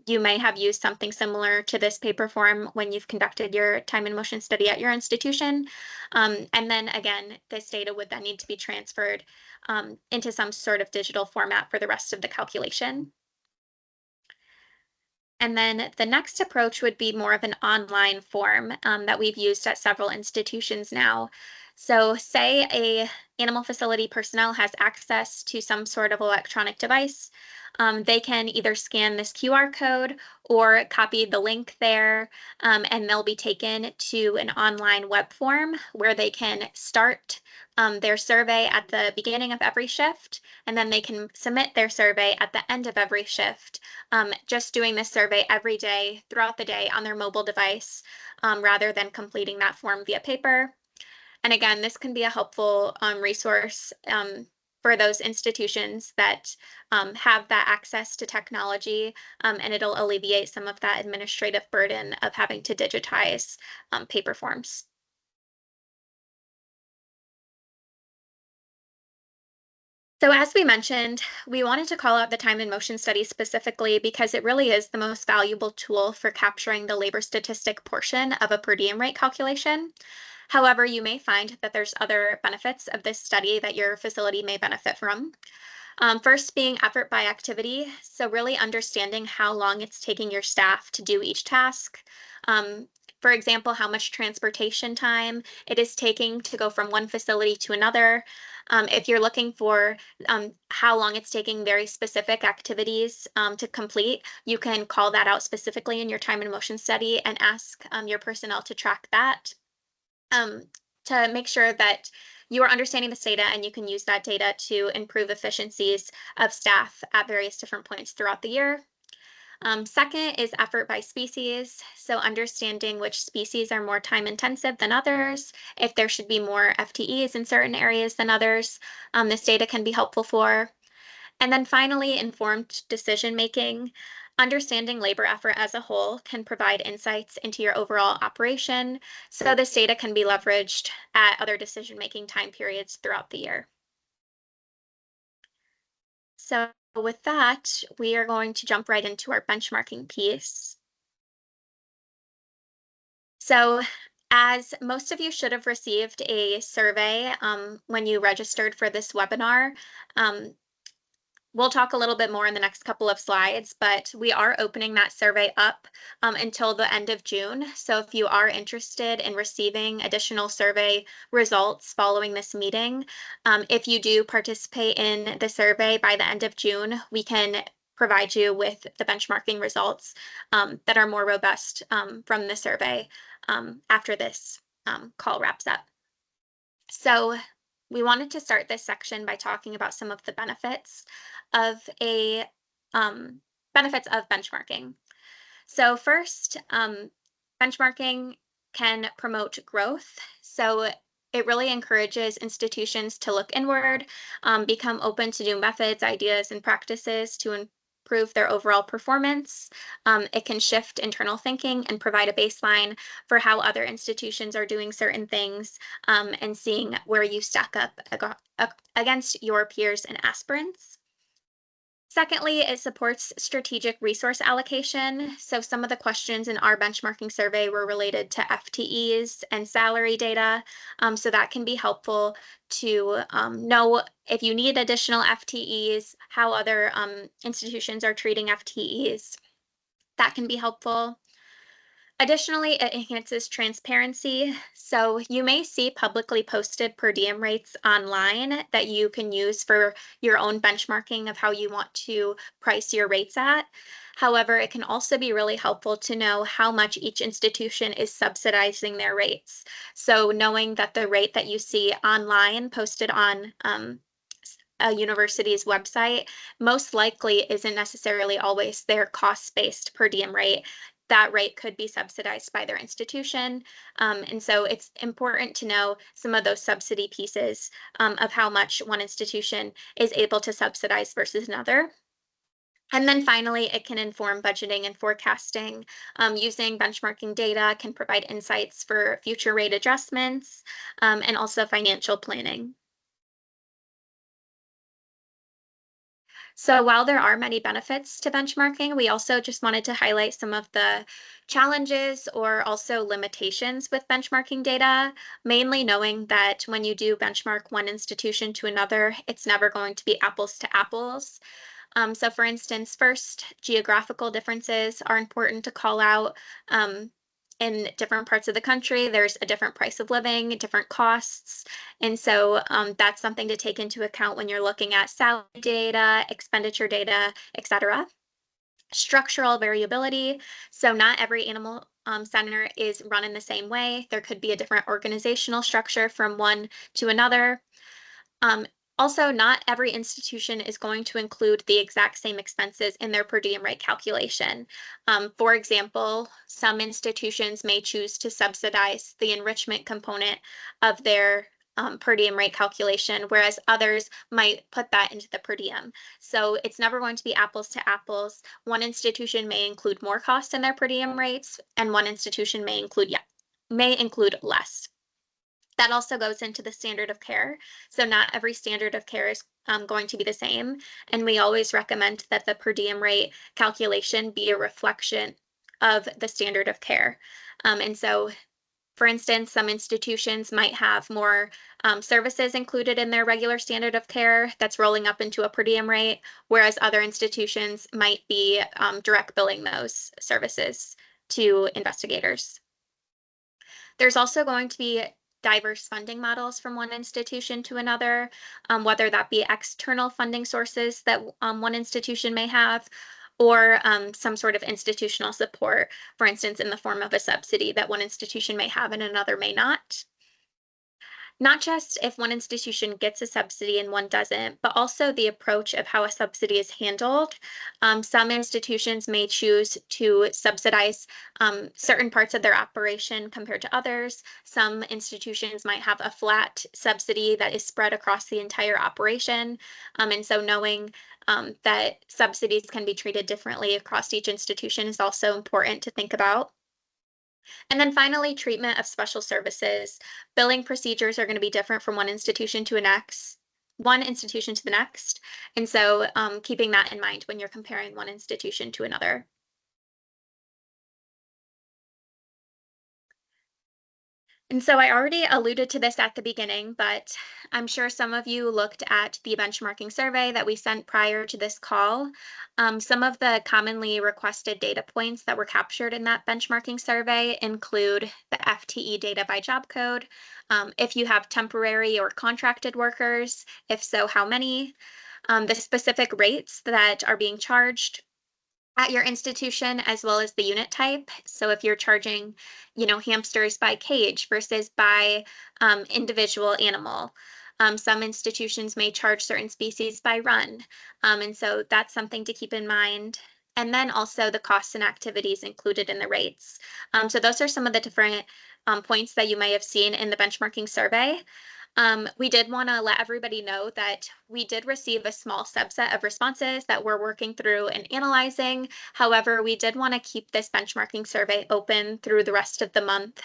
You may have used something similar to this paper form when you've conducted your time and motion study at your institution. And then again, this data would then need to be transferred into some sort of digital format for the rest of the calculation. And then the next approach would be more of an online form that we've used at several institutions now. So say a animal facility personnel has access to some sort of electronic device. They can either scan this QR code or copy the link there, and they'll be taken to an online web form where they can start their survey at the beginning of every shift, and then they can submit their survey at the end of every shift, just doing this survey every day throughout the day on their mobile device, rather than completing that form via paper. And again, this can be a helpful resource for those institutions that have that access to technology, and it'll alleviate some of that administrative burden of having to digitize paper forms. So as we mentioned, we wanted to call out the time and motion study specifically because it really is the most valuable tool for capturing the labor statistic portion of a per diem rate calculation. However, you may find that there's other benefits of this study that your facility may benefit from. First being effort by activity. So really understanding how long it's taking your staff to do each task. For example, how much transportation time it is taking to go from one facility to another. If you're looking for how long it's taking very specific activities to complete, you can call that out specifically in your time and motion study and ask your personnel to track that. To make sure that you are understanding this data and you can use that data to improve efficiencies of staff at various different points throughout the year. Second is effort by species. So understanding which species are more time intensive than others, if there should be more FTEs in certain areas than others, this data can be helpful for. And then finally, informed decision making. Understanding labor effort as a whole can provide insights into your overall operation. So this data can be leveraged at other decision making time periods throughout the year. So with that, we are going to jump right into our benchmarking piece. So as most of you should have received a survey when you registered for this webinar, we'll talk a little bit more in the next couple of slides, but we are opening that survey up until the end of June. So if you are interested in receiving additional survey results following this meeting, if you do participate in the survey by the end of June, we can provide you with the benchmarking results that are more robust from the survey after this call wraps up. So we wanted to start this section by talking about some of the benefits of benchmarking. So first, benchmarking can promote growth. So it really encourages institutions to look inward, become open to new methods, ideas, and practices to improve their overall performance. It can shift internal thinking and provide a baseline for how other institutions are doing certain things and seeing where you stack up against your peers and aspirants. Secondly, it supports strategic resource allocation. So some of the questions in our benchmarking survey were related to FTEs and salary data. So that can be helpful to know if you need additional FTEs, how other institutions are treating FTEs. That can be helpful. Additionally, it enhances transparency. So you may see publicly posted per diem rates online that you can use for your own benchmarking of how you want to price your rates at. However, it can also be really helpful to know how much each institution is subsidizing their rates. So knowing that the rate that you see online posted on a university's website most likely isn't necessarily always their cost-based per diem rate. That rate could be subsidized by their institution. And so it's important to know some of those subsidy pieces of how much one institution is able to subsidize versus another. And then finally, it can inform budgeting and forecasting. Using benchmarking data can provide insights for future rate adjustments and also financial planning. So while there are many benefits to benchmarking, we also just wanted to highlight some of the challenges or also limitations with benchmarking data, mainly knowing that when you do benchmark one institution to another, it's never going to be apples to apples. So for instance, first, geographical differences are important to call out. In different parts of the country, there's a different price of living, different costs. And so that's something to take into account when you're looking at salary data, expenditure data, et cetera. Structural variability. So not every animal center is run in the same way. There could be a different organizational structure from one to another. Also, not every institution is going to include the exact same expenses in their per diem rate calculation. For example, some institutions may choose to subsidize the enrichment component of their per diem rate calculation, whereas others might put that into the per diem. So it's never going to be apples to apples. One institution may include more costs in their per diem rates, and one institution may include less. That also goes into the standard of care. So not every standard of care is going to be the same. And we always recommend that the per diem rate calculation be a reflection of the standard of care. And so, for instance, some institutions might have more services included in their regular standard of care that's rolling up into a per diem rate, whereas other institutions might be direct billing those services to investigators. There's also going to be diverse funding models from one institution to another, whether that be external funding sources that one institution may have, or some sort of institutional support, for instance, in the form of a subsidy that one institution may have and another may not. not just if one institution gets a subsidy and one doesn't, but also the approach of how a subsidy is handled. Some institutions may choose to subsidize certain parts of their operation compared to others. Some institutions might have a flat subsidy that is spread across the entire operation. And so knowing that subsidies can be treated differently across each institution is also important to think about. And then finally, treatment of special services. Billing procedures are going to be different from one institution to the next. And so keeping that in mind when you're comparing one institution to another. And so I already alluded to this at the beginning, but I'm sure some of you looked at the benchmarking survey that we sent prior to this call. Some of the commonly requested data points that were captured in that benchmarking survey include the FTE data by job code, if you have temporary or contracted workers, if so, how many, the specific rates that are being charged at your institution, as well as the unit type. So if you're charging, hamsters by cage versus by individual animal. Some institutions may charge certain species by run. And so that's something to keep in mind. And then also the costs and activities included in the rates. So those are some of the different points that you may have seen in the benchmarking survey. We did want to let everybody know that we did receive a small subset of responses that we're working through and analyzing. However, we did want to keep this benchmarking survey open through the rest of the month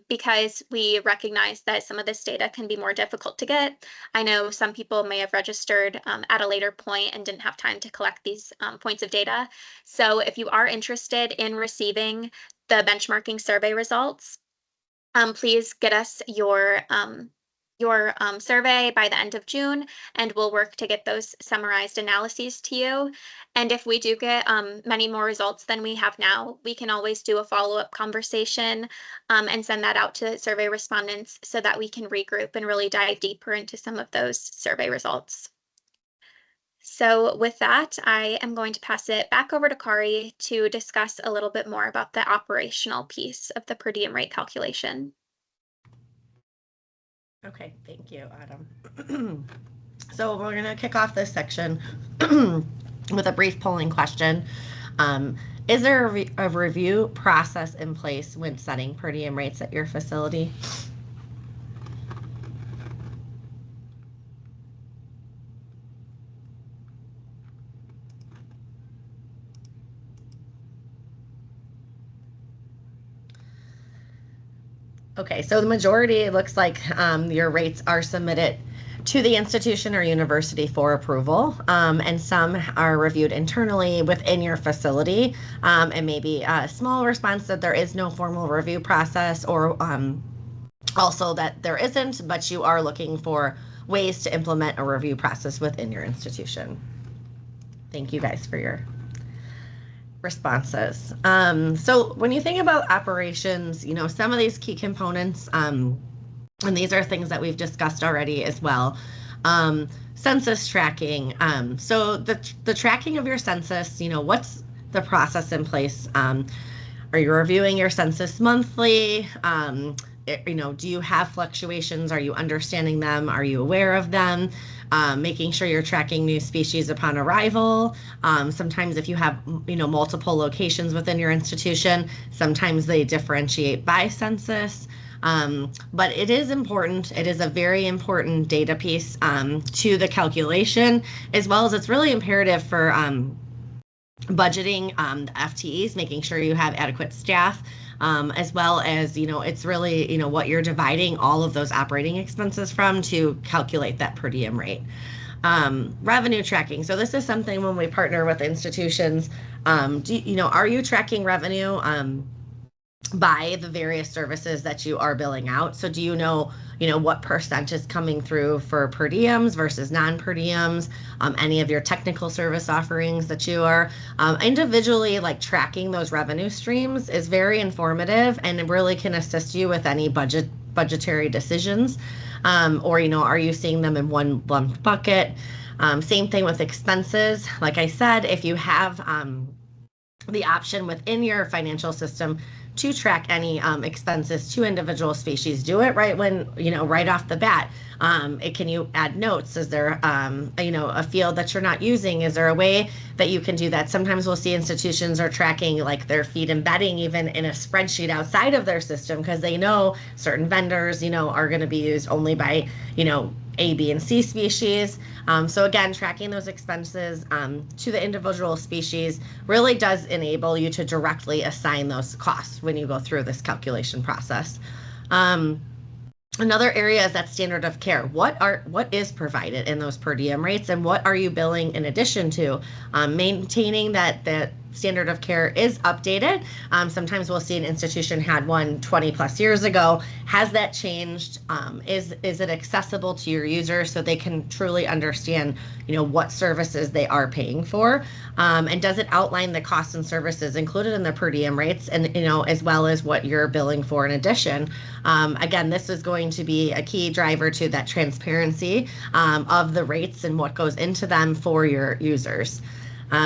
because we recognize that some of this data can be more difficult to get. I know some people may have registered at a later point and didn't have time to collect these points of data. So if you are interested in receiving the benchmarking survey results, please get us your survey by the end of June, and we'll work to get those summarized analyses to you. And if we do get many more results than we have now, we can always do a follow-up conversation and send that out to survey respondents so that we can regroup and really dive deeper into some of those survey results. So with that, I am going to pass it back over to Kari to discuss a little bit more about the operational piece of the per diem rate calculation. Okay, thank you, Autumn. So we're going to kick off this section with a brief polling question. Is there a review process in place when setting per diem rates at your facility? Okay, so the majority, it looks like your rates are submitted to the institution or university for approval, and some are reviewed internally within your facility, and maybe a small response that there is no formal review process, or also that there isn't, but you are looking for ways to implement a review process within your institution. Thank you guys for your responses. So when you think about operations, some of these key components, and these are things that we've discussed already as well. Census tracking. So the tracking of your census, what's the process in place? Are you reviewing your census monthly? Do you have fluctuations? Are you understanding them? Are you aware of them? Making sure you're tracking new species upon arrival. Sometimes if you have, multiple locations within your institution, sometimes they differentiate by census. But it is important. It is a very important data piece to the calculation, as well as it's really imperative for budgeting the FTEs, making sure you have adequate staff, as well as, it's really, what you're dividing all of those operating expenses from to calculate that per diem rate. Revenue tracking. So this is something when we partner with institutions, are you tracking revenue by the various services that you are billing out? So do you know what percent is coming through for per diems versus non-per diems, any of your technical service offerings that you are individually tracking those revenue streams is very informative and really can assist you with any budgetary decisions, or are you seeing them in one lump bucket? Same thing with expenses. Like I said, if you have the option within your financial system to track any expenses to individual species. Do it right when, right off the bat. Can you add notes? Is there, a field that you're not using? Is there a way that you can do that? Sometimes we'll see institutions are tracking like their feed and bedding even in a spreadsheet outside of their system because they know certain vendors, are going to be used only by, A, B, and C species. So again, tracking those expenses to the individual species really does enable you to directly assign those costs when you go through this calculation process. Another area is that standard of care. What is provided in those per diem rates, and what are you billing in addition to? Maintaining that standard of care is updated. Sometimes we'll see an institution had one 20 plus years ago. Has that changed? Is it accessible to your users so they can truly understand, what services they are paying for? And does it outline the costs and services included in the per diem rates, and as well as what you're billing for in addition? Again, this is going to be a key driver to that transparency of the rates and what goes into them for your users.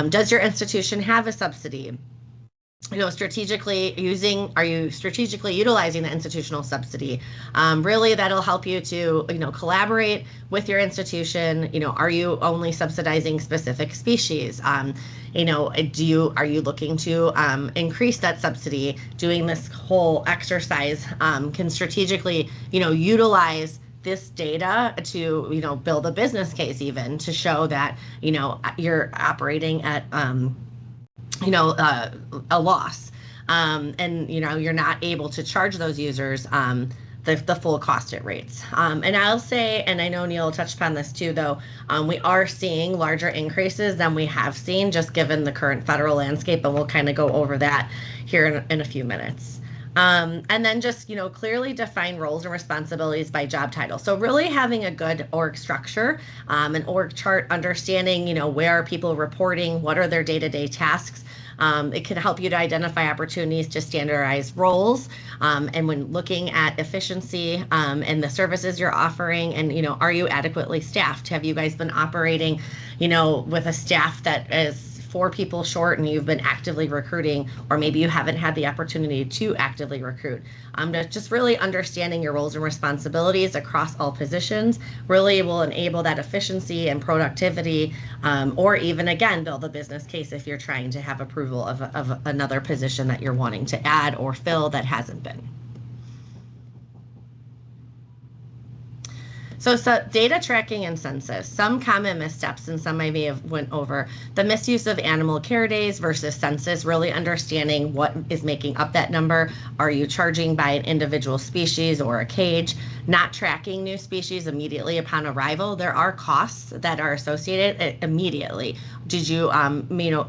Does your institution have a subsidy? Are you strategically utilizing the institutional subsidy? Really, that'll help you to, collaborate with your institution. Are you only subsidizing specific species? Are you looking to increase that subsidy? Doing this whole exercise can strategically, utilize this data to, build a business case even to show that, you're operating at, a loss, and you're not able to charge those users the full cost at rates. And I'll say, and I know Neil touched upon this too, though, we are seeing larger increases than we have seen just given the current federal landscape, and we'll kind of go over that here in a few minutes. And then just, clearly define roles and responsibilities by job title. So really having a good org structure, an org chart, understanding, where are people reporting, what are their day-to-day tasks. It can help you to identify opportunities to standardize roles. And when looking at efficiency and the services you're offering, and, are you adequately staffed? Have you guys been operating, with a staff that is 4 people short and you've been actively recruiting, or maybe you haven't had the opportunity to actively recruit? Just really understanding your roles and responsibilities across all positions really will enable that efficiency and productivity, or even again build a business case if you're trying to have approval of another position that you're wanting to add or fill that hasn't been. So data tracking and census, some common missteps, and some I may have went over. The misuse of animal care days versus census, really understanding what is making up that number. Are you charging by an individual species or a cage? Not tracking new species immediately upon arrival. There are costs that are associated immediately. Did you,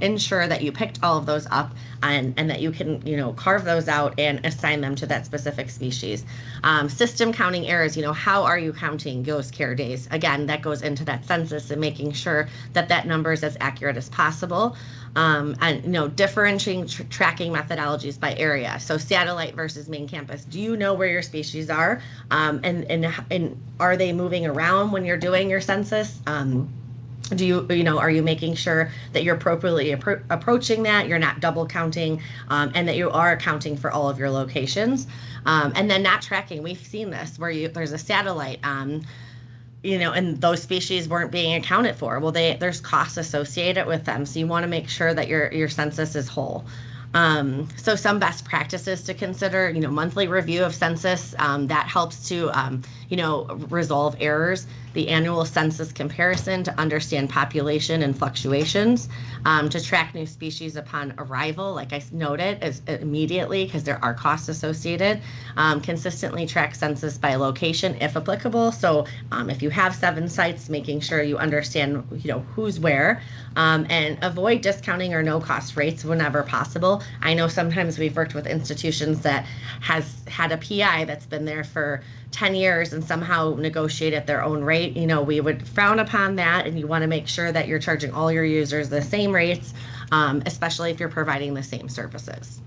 ensure that you picked all of those up and that you can, carve those out and assign them to that specific species? System counting errors, how are you counting those care days? Again, that goes into that census and making sure that that number is as accurate as possible. And differentiating tracking methodologies by area. So satellite versus main campus. Do you know where your species are? And are they moving around when you're doing your census? Do are you making sure that you're appropriately approaching that, you're not double counting, and that you are accounting for all of your locations? And then not tracking. We've seen this where there's a satellite, and those species weren't being accounted for. Well, there's costs associated with them, so you want to make sure that your census is whole. So some best practices to consider, monthly review of census, that helps to, resolve errors. The annual census comparison to understand population and fluctuations, to track new species upon arrival, like I noted, is immediately because there are costs associated. Consistently track census by location if applicable. So if you have 7 sites, making sure you understand, who's where, and avoid discounting or no cost rates whenever possible. I know sometimes we've worked with institutions that has had a PI that's been there for 10 years and somehow negotiated their own rate. We would frown upon that, and you want to make sure that you're charging all your users the same rates, especially if you're providing the same services.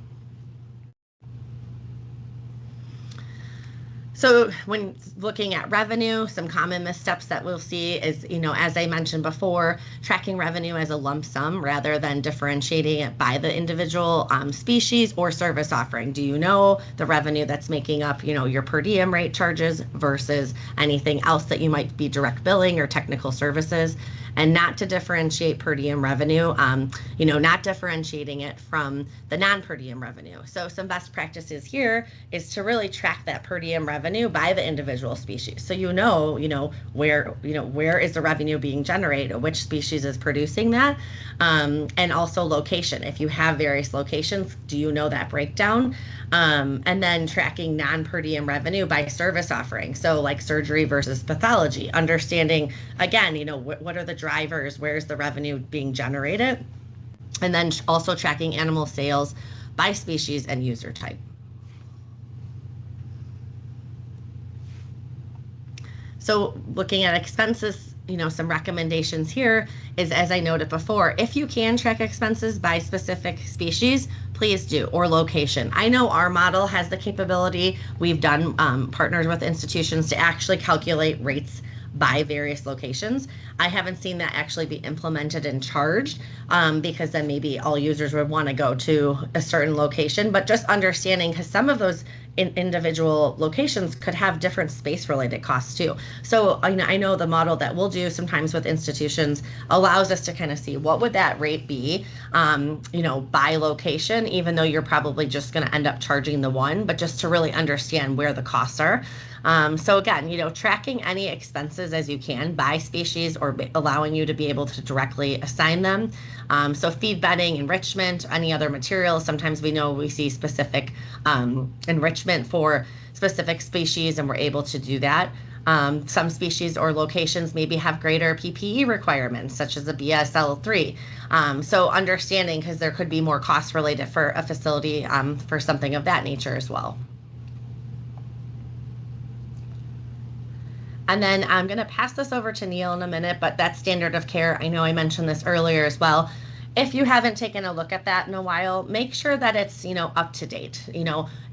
So when looking at revenue, some common missteps that we'll see is, as I mentioned before, tracking revenue as a lump sum rather than differentiating it by the individual species or service offering. Do you know the revenue that's making up, your per diem rate charges versus anything else that you might be direct billing or technical services? And not to differentiate per diem revenue, not differentiating it from the non-per diem revenue. So some best practices here is to really track that per diem revenue by the individual species. So where is the revenue being generated, which species is producing that, and also location. If you have various locations, do you know that breakdown? And then tracking non-per diem revenue by service offering. So like surgery versus pathology, understanding again, what are the drivers, where's the revenue being generated? And then also tracking animal sales by species and user type. So looking at expenses, some recommendations here is, as I noted before, if you can track expenses by specific species, please do, or location. I know our model has the capability. We've done partners with institutions to actually calculate rates by various locations. I haven't seen that actually be implemented and charged because then maybe all users would want to go to a certain location, but just understanding, because some of those individual locations could have different space related costs too. So I know the model that we'll do sometimes with institutions allows us to kind of see what would that rate be, by location, even though you're probably just going to end up charging the one, but just to really understand where the costs are. So again, tracking any expenses as you can by species or allowing you to be able to directly assign them. So feed bedding, enrichment, any other materials. Sometimes we see specific enrichment for specific species and we're able to do that. Some species or locations maybe have greater PPE requirements, such as the BSL-3. So understanding, because there could be more costs related for a facility for something of that nature as well. And then I'm going to pass this over to Neil in a minute, but that standard of care, I know I mentioned this earlier as well. If you haven't taken a look at that in a while, make sure that it's, up to date.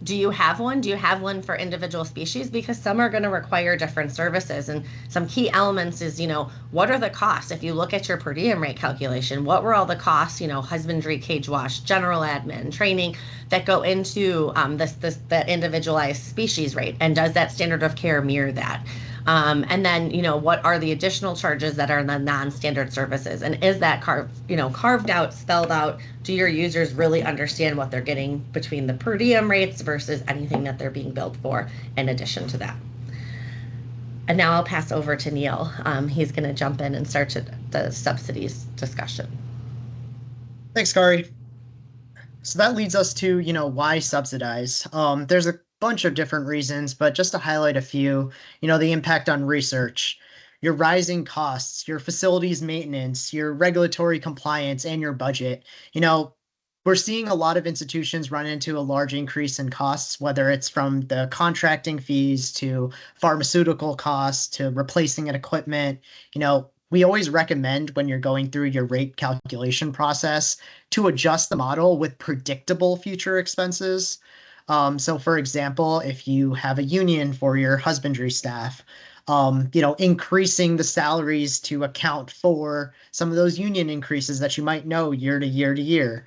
Do you have one? Do you have one for individual species? Because some are going to require different services. And some key elements is, what are the costs? If you look at your per diem rate calculation, what were all the costs, husbandry, cage wash, general admin, training that go into that individualized species rate? And does that standard of care mirror that? And then, what are the additional charges that are in the non-standard services? And is that carved out, spelled out? Do your users really understand what they're getting between the per diem rates versus anything that they're being billed for in addition to that? And now I'll pass over to Neil. He's going to jump in and start the subsidies discussion. Thanks, Kari. So that leads us to, why subsidize? There's a bunch of different reasons, but just to highlight a few, the impact on research, your rising costs, your facilities maintenance, your regulatory compliance, and your budget. We're seeing a lot of institutions run into a large increase in costs, whether it's from the contracting fees to pharmaceutical costs to replacing an equipment. We always recommend when you're going through your rate calculation process to adjust the model with predictable future expenses. So for example, if you have a union for your husbandry staff, increasing the salaries to account for some of those union increases that you might know year to year to year.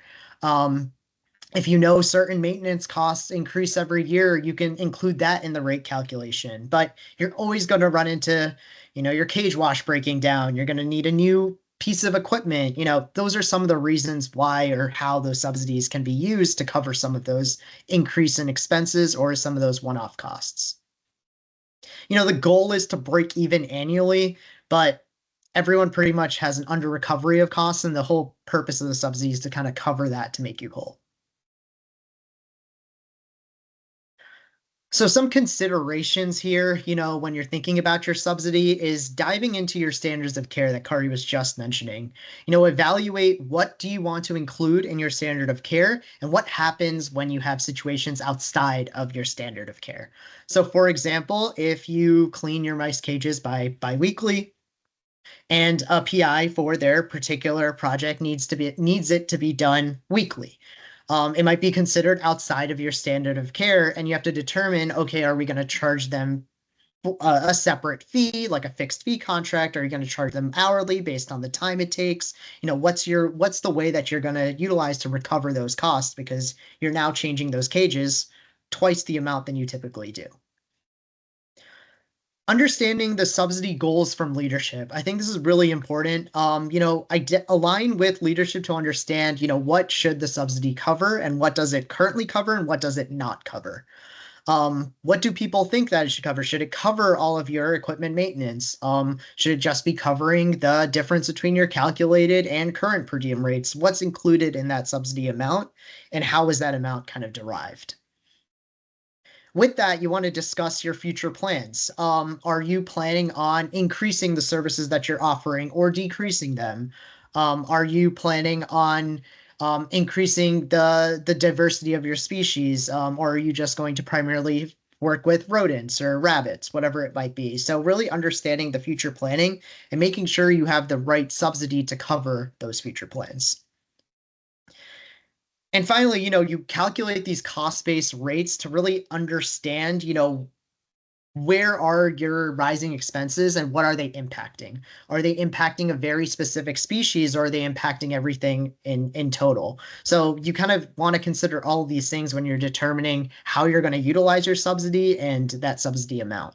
If certain maintenance costs increase every year, you can include that in the rate calculation. But you're always going to run into, your cage wash breaking down. You're going to need a new piece of equipment. Those are some of the reasons why or how those subsidies can be used to cover some of those increase in expenses or some of those one-off costs. The goal is to break even annually, but everyone pretty much has an under recovery of costs, and the whole purpose of the subsidy is to kind of cover that to make you whole. So some considerations here, when you're thinking about your subsidy is diving into your standards of care that Kari was just mentioning. Evaluate what do you want to include in your standard of care and what happens when you have situations outside of your standard of care. So for example, if you clean your mice cages bi-weekly and a PI for their particular project needs it to be done weekly. It might be considered outside of your standard of care, and you have to determine, okay, are we going to charge them a separate fee, like a fixed fee contract? Are you going to charge them hourly based on the time it takes? What's the way that you're going to utilize to recover those costs, because you're now changing those cages twice the amount than you typically do. Understanding the subsidy goals from leadership. I think this is really important. Align with leadership to understand, what should the subsidy cover and what does it currently cover and what does it not cover. What do people think that it should cover? Should it cover all of your equipment maintenance? Should it just be covering the difference between your calculated and current per diem rates? What's included in that subsidy amount, and how is that amount kind of derived? With that, you want to discuss your future plans. Are you planning on increasing the services that you're offering or decreasing them? Are you planning on increasing the diversity of your species, or are you just going to primarily work with rodents or rabbits, whatever it might be? So really understanding the future planning and making sure you have the right subsidy to cover those future plans. And finally, you calculate these cost-based rates to really understand, where are your rising expenses and what are they impacting? Are they impacting a very specific species, or are they impacting everything in total? So you kind of want to consider all of these things when you're determining how you're going to utilize your subsidy and that subsidy amount.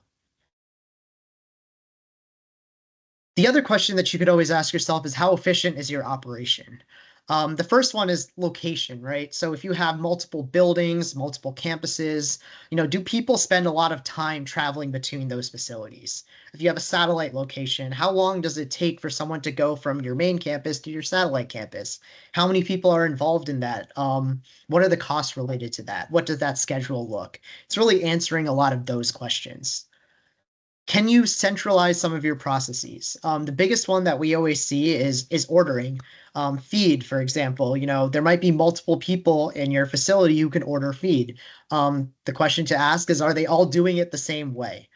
The other question that you could always ask yourself is, how efficient is your operation? The first one is location, right? So if you have multiple buildings, multiple campuses, do people spend a lot of time traveling between those facilities? If you have a satellite location, how long does it take for someone to go from your main campus to your satellite campus? How many people are involved in that? What are the costs related to that? What does that schedule look? It's really answering a lot of those questions. Can you centralize some of your processes? The biggest one that we always see is ordering. Feed, for example, there might be multiple people in your facility who can order feed. The question to ask is, are they all doing it the same way?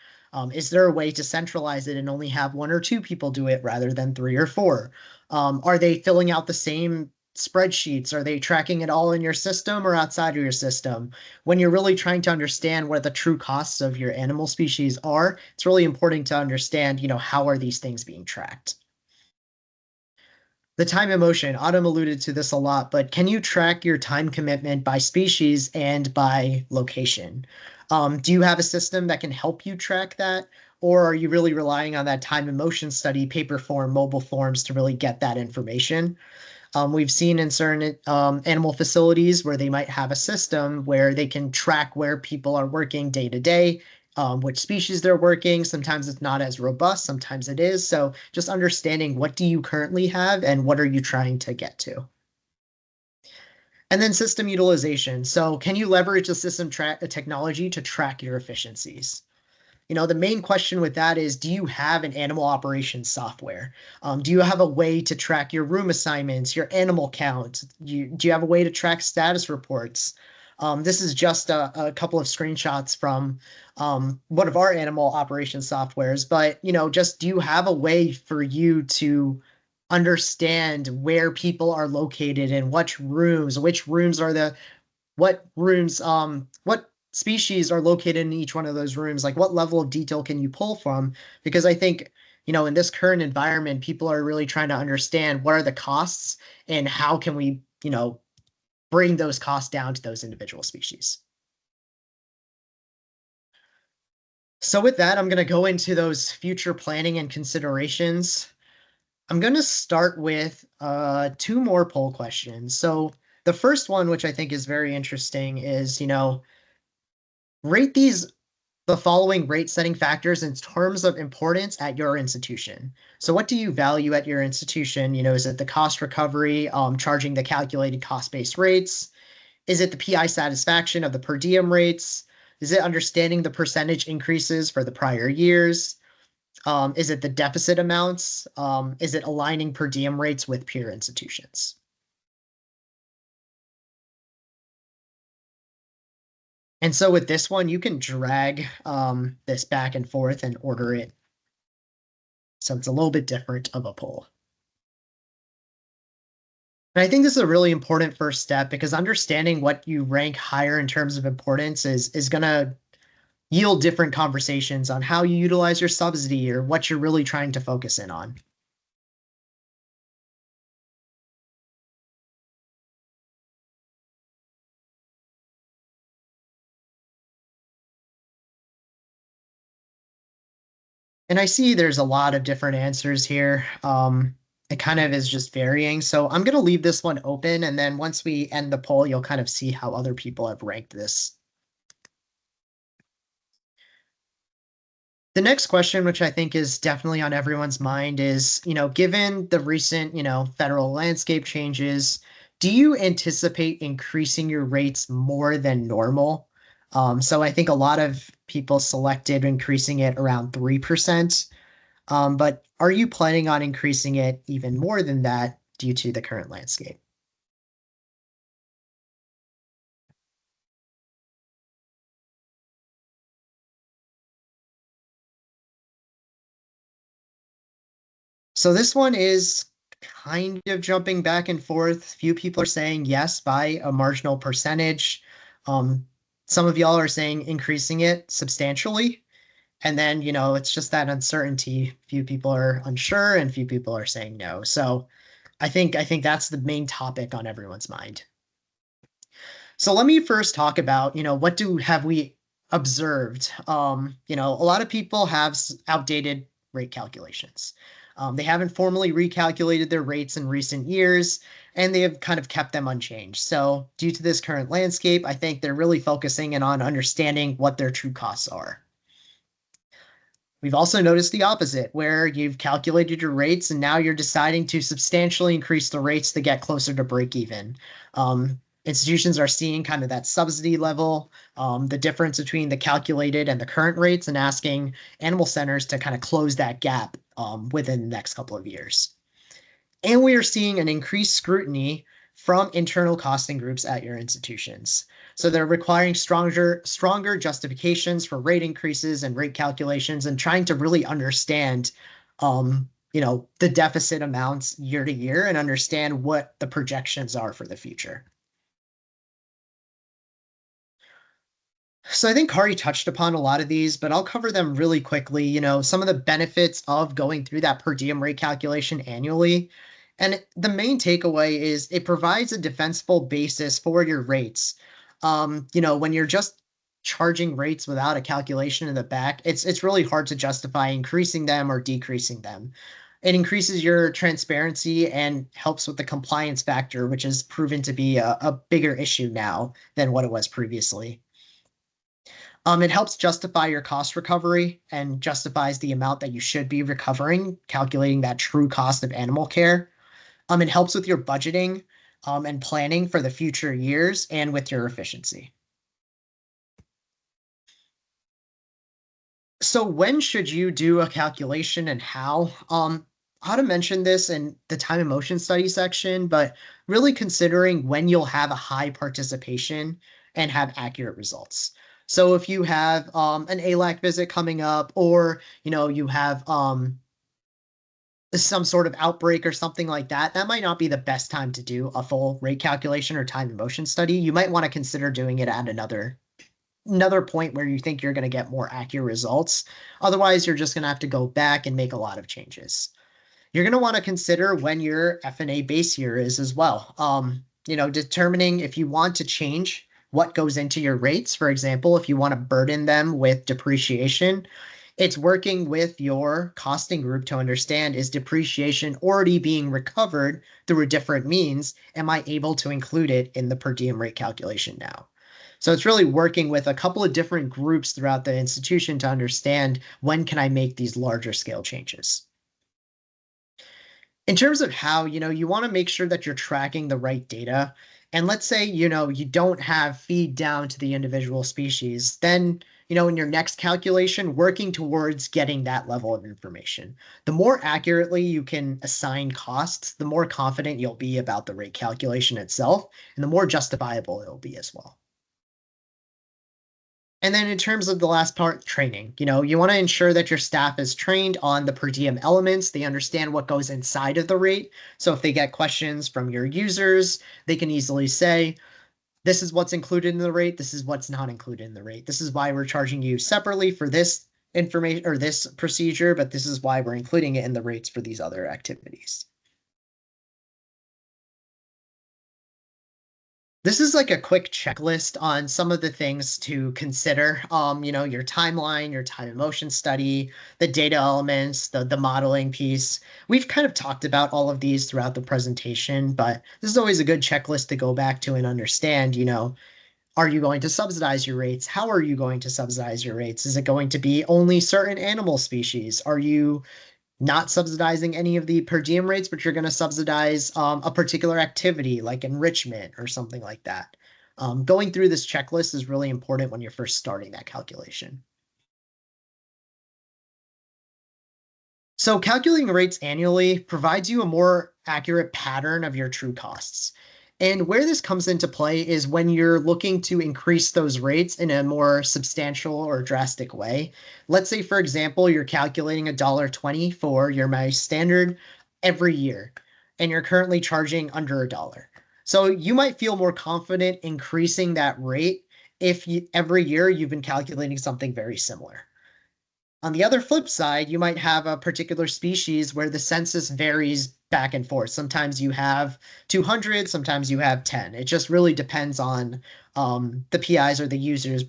Is there a way to centralize it and only have one or two people do it rather than three or four? Are they filling out the same spreadsheets? Are they tracking it all in your system or outside of your system? When you're really trying to understand what the true costs of your animal species are, it's really important to understand, how are these things being tracked? The time and motion, Autumn alluded to this a lot, but can you track your time commitment by species and by location? Do you have a system that can help you track that? Or are you really relying on that time and motion study, paper form, mobile forms to really get that information? We've seen in certain animal facilities where they might have a system where they can track where people are working day to day, which species they're working. Sometimes it's not as robust, sometimes it is. So just understanding, what do you currently have and what are you trying to get to? And then system utilization. So can you leverage the system technology to track your efficiencies? The main question with that is, do you have an animal operations software? Do you have a way to track your room assignments, your animal count? Do you have a way to track status reports? This is just a couple of screenshots from one of our animal operations softwares, but just, do you have a way for you to understand where people are located in which rooms are what species are located in each one of those rooms? Like, what level of detail can you pull from? Because I think, in this current environment, people are really trying to understand what are the costs and how can we, bring those costs down to those individual species. So with that, I'm going to go into those future planning and considerations. I'm going to start with two more poll questions. So the first one, which I think is very interesting, is, rate the following rate setting factors in terms of importance at your institution. So what do you value at your institution? Is it the cost recovery, charging the calculated cost-based rates? Is it the PI satisfaction of the per diem rates? Is it understanding the percentage increases for the prior years? Is it the deficit amounts? Is it aligning per diem rates with peer institutions? And so with this one, you can drag this back and forth and order it. So it's a little bit different of a poll. And I think this is a really important first step because understanding what you rank higher in terms of importance is going to yield different conversations on how you utilize your subsidy or what you're really trying to focus in on. And I see there's a lot of different answers here. It kind of is just varying. So I'm going to leave this one open. And then once we end the poll, you'll kind of see how other people have ranked this. The next question, which I think is definitely on everyone's mind, is, given the recent, federal landscape changes, do you anticipate increasing your rates more than normal? So I think a lot of people selected increasing it around 3%. But are you planning on increasing it even more than that due to the current landscape? So this one is kind of jumping back and forth. Few people are saying yes by a marginal percentage. Um, some of y'all are saying increasing it substantially. And then, it's just that uncertainty. Few people are unsure and few people are saying no. So I think that's the main topic on everyone's mind. So let me first talk about, what do have we observed? A lot of people have outdated rate calculations. They haven't formally recalculated their rates in recent years, and they have kind of kept them unchanged. So due to this current landscape, I think they're really focusing in on understanding what their true costs are. We've also noticed the opposite, where you've calculated your rates and now you're deciding to substantially increase the rates to get closer to break even. Institutions are seeing kind of that subsidy level, the difference between the calculated and the current rates, and asking animal centers to kind of close that gap within the next couple of years. And we are seeing an increased scrutiny from internal costing groups at your institutions. So they're requiring stronger justifications for rate increases and rate calculations and trying to really understand the deficit amounts year to year and understand what the projections are for the future. So I think Kari touched upon a lot of these, but I'll cover them really quickly. Some of the benefits of going through that per diem rate calculation annually. And the main takeaway is it provides a defensible basis for your rates. When you're just charging rates without a calculation in the back, it's really hard to justify increasing them or decreasing them. It increases your transparency and helps with the compliance factor, which has proven to be a bigger issue now than what it was previously. It helps justify your cost recovery and justifies the amount that you should be recovering, calculating that true cost of animal care. It helps with your budgeting and planning for the future years and with your efficiency. So when should you do a calculation and how? How to mention this in the time and motion study section, but really considering when you'll have a high participation and have accurate results. So if you have an ALAC visit coming up, or you have some sort of outbreak or something like that, that might not be the best time to do a full rate calculation or time and motion study. You might want to consider doing it at another point where you think you're going to get more accurate results. Otherwise, you're just going to have to go back and make a lot of changes. You're going to want to consider when your FNA base year is as well. Determining if you want to change what goes into your rates. For example, if you want to burden them with depreciation, it's working with your costing group to understand, is depreciation already being recovered through a different means? Am I able to include it in the per diem rate calculation now? So it's really working with a couple of different groups throughout the institution to understand when can I make these larger scale changes. In terms of how, you want to make sure that you're tracking the right data. And let's say, you don't have feed down to the individual species, then, in your next calculation, working towards getting that level of information. The more accurately you can assign costs, the more confident you'll be about the rate calculation itself, and the more justifiable it'll be as well. And then in terms of the last part, training, you want to ensure that your staff is trained on the per diem elements. They understand what goes inside of the rate. So if they get questions from your users, they can easily say, this is what's included in the rate. This is what's not included in the rate. This is why we're charging you separately for this information or this procedure, but this is why we're including it in the rates for these other activities. This is like a quick checklist on some of the things to consider. Your timeline, your time and motion study, the data elements, the modeling piece. We've kind of talked about all of these throughout the presentation, but this is always a good checklist to go back to and understand, are you going to subsidize your rates? How are you going to subsidize your rates? Is it going to be only certain animal species? Are you not subsidizing any of the per diem rates, but you're going to subsidize a particular activity like enrichment or something like that? Going through this checklist is really important when you're first starting that calculation. So calculating rates annually provides you a more accurate pattern of your true costs. And where this comes into play is when you're looking to increase those rates in a more substantial or drastic way. Let's say, for example, you're calculating $1.20 for your mice standard every year, and you're currently charging under $1. So you might feel more confident increasing that rate if every year you've been calculating something very similar. On the other flip side, you might have a particular species where the census varies back and forth. Sometimes you have 200, sometimes you have 10. It just really depends on the PIs or the users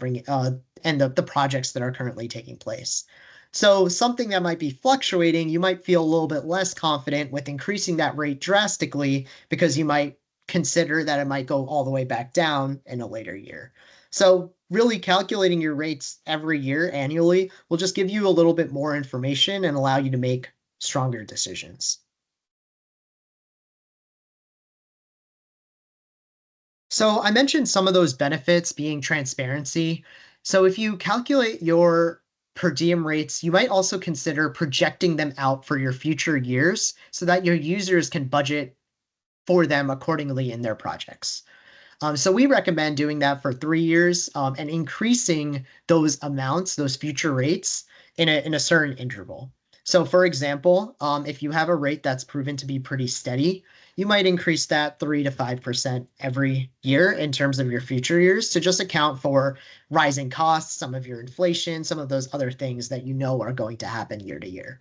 and the projects that are currently taking place. So something that might be fluctuating, you might feel a little bit less confident with increasing that rate drastically because you might consider that it might go all the way back down in a later year. So really calculating your rates every year annually will just give you a little bit more information and allow you to make stronger decisions. So I mentioned some of those benefits being transparency. So if you calculate your per diem rates, you might also consider projecting them out for your future years so that your users can budget for them accordingly in their projects. So we recommend doing that for 3 years and increasing those amounts, those future rates in a certain interval. So for example, if you have a rate that's proven to be pretty steady, you might increase that 3 to 5% every year in terms of your future years to just account for rising costs, some of your inflation, some of those other things that you know are going to happen year to year.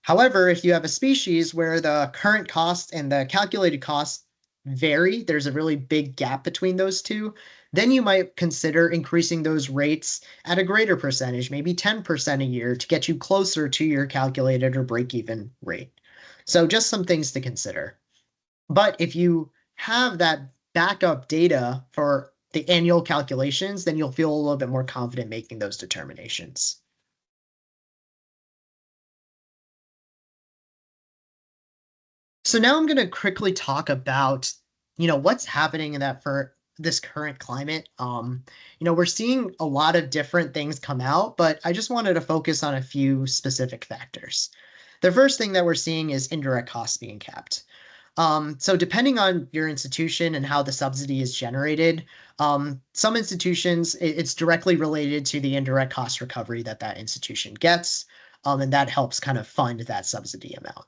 However, if you have a species where the current cost and the calculated cost vary, there's a really big gap between those two, then you might consider increasing those rates at a greater percentage, maybe 10% a year to get you closer to your calculated or break-even rate. So just some things to consider. But if you have that backup data for the annual calculations, then you'll feel a little bit more confident making those determinations. So now I'm going to quickly talk about, what's happening in that for this current climate. We're seeing a lot of different things come out, but I just wanted to focus on a few specific factors. The first thing that we're seeing is indirect costs being capped. So depending on your institution and how the subsidy is generated, some institutions, it's directly related to the indirect cost recovery that that institution gets, and that helps kind of fund that subsidy amount.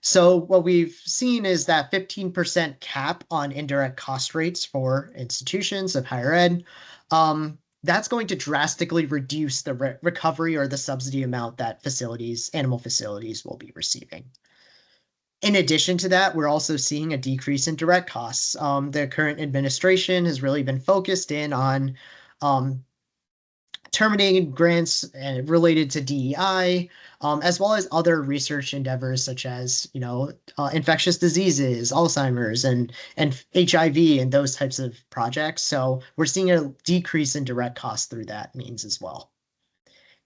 So what we've seen is that 15% cap on indirect cost rates for institutions of higher ed. That's going to drastically reduce the recovery or the subsidy amount that animal facilities will be receiving. In addition to that, we're also seeing a decrease in direct costs. The current administration has really been focused in on terminating grants related to DEI, as well as other research endeavors such as, infectious diseases, Alzheimer's, and HIV, and those types of projects. So we're seeing a decrease in direct costs through that means as well.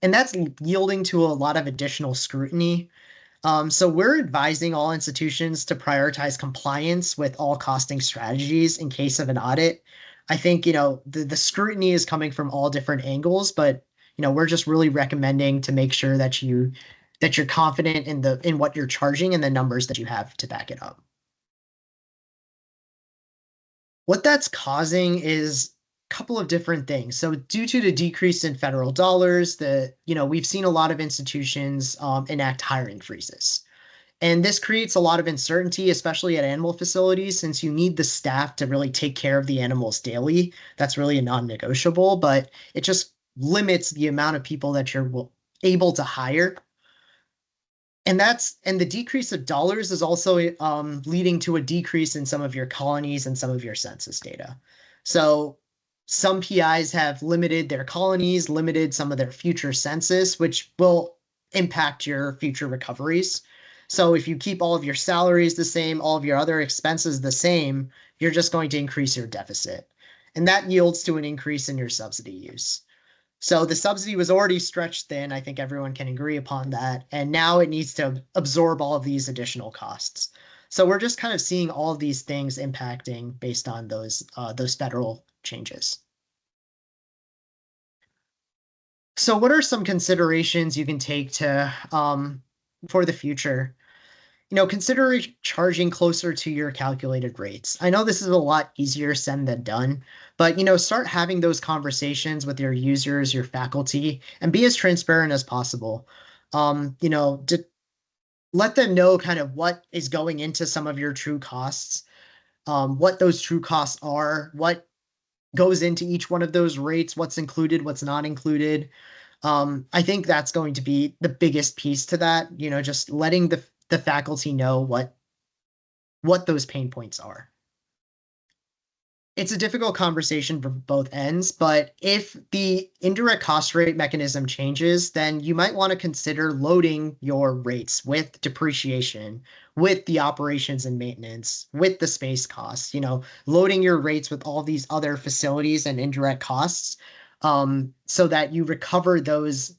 And that's yielding to a lot of additional scrutiny. So we're advising all institutions to prioritize compliance with all costing strategies in case of an audit. I think, the scrutiny is coming from all different angles, but, we're just really recommending to make sure that you're confident in what you're charging and the numbers that you have to back it up. What that's causing is couple of different things. So due to the decrease in federal dollars, we've seen a lot of institutions enact hiring freezes. And this creates a lot of uncertainty, especially at animal facilities, since you need the staff to really take care of the animals daily. That's really a non-negotiable, but it just limits the amount of people that you're able to hire. And the decrease of dollars is also leading to a decrease in some of your colonies and some of your census data. So some PIs have limited their colonies, limited some of their future census, which will impact your future recoveries. So if you keep all of your salaries the same, all of your other expenses the same, you're just going to increase your deficit. And that yields to an increase in your subsidy use. So the subsidy was already stretched thin. I think everyone can agree upon that. And now it needs to absorb all of these additional costs. So we're just kind of seeing all of these things impacting based on those federal changes. So what are some considerations you can take to for the future? Consider charging closer to your calculated rates. I know this is a lot easier said than done, but start having those conversations with your users, your faculty, and be as transparent as possible. To let them know kind of what is going into some of your true costs, what those true costs are, what goes into each one of those rates, what's included, what's not included. I think that's going to be the biggest piece to that, just letting the faculty know what those pain points are. It's a difficult conversation for both ends, but if the indirect cost rate mechanism changes, then you might want to consider loading your rates with depreciation, with the operations and maintenance, with the space costs, loading your rates with all these other facilities and indirect costs, so that you recover those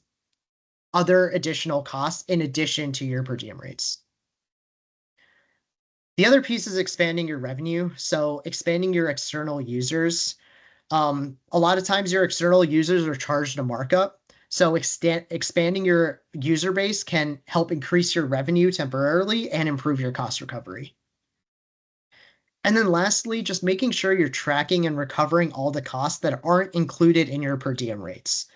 other additional costs in addition to your per diem rates. The other piece is expanding your revenue. So expanding your external users. A lot of times your external users are charged a markup. So expanding your user base can help increase your revenue temporarily and improve your cost recovery. And then lastly, just making sure you're tracking and recovering all the costs that aren't included in your per diem rates.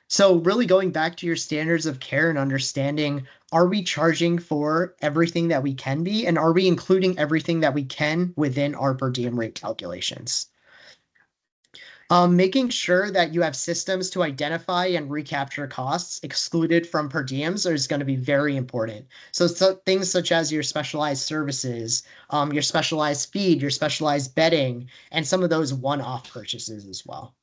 So really going back to your standards of care and understanding, are we charging for everything that we can be? And are we including everything that we can within our per diem rate calculations? Making sure that you have systems to identify and recapture costs excluded from per diems is going to be very important. So things such as your specialized services, your specialized feed, your specialized bedding, and some of those one-off purchases as well.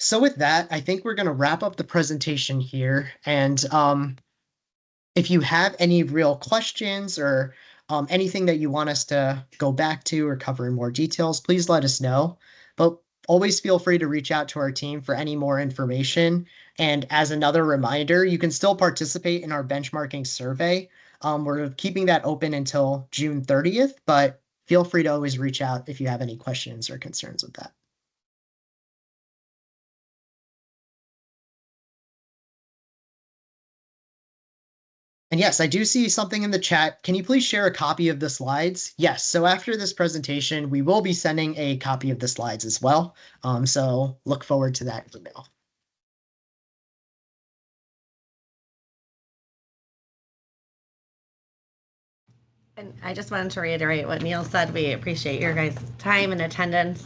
So with that, I think we're going to wrap up the presentation here. And if you have any real questions or anything that you want us to go back to or cover in more details, please let us know. But always feel free to reach out to our team for any more information. And as another reminder, you can still participate in our benchmarking survey. We're keeping that open until June 30th, but feel free to always reach out if you have any questions or concerns with that. And yes, I do see something in the chat. Can you please share a copy of the slides? Yes, so after this presentation, we will be sending a copy of the slides as well. So look forward to that email. And I just wanted to reiterate what Neil said. We appreciate your guys' time and attendance.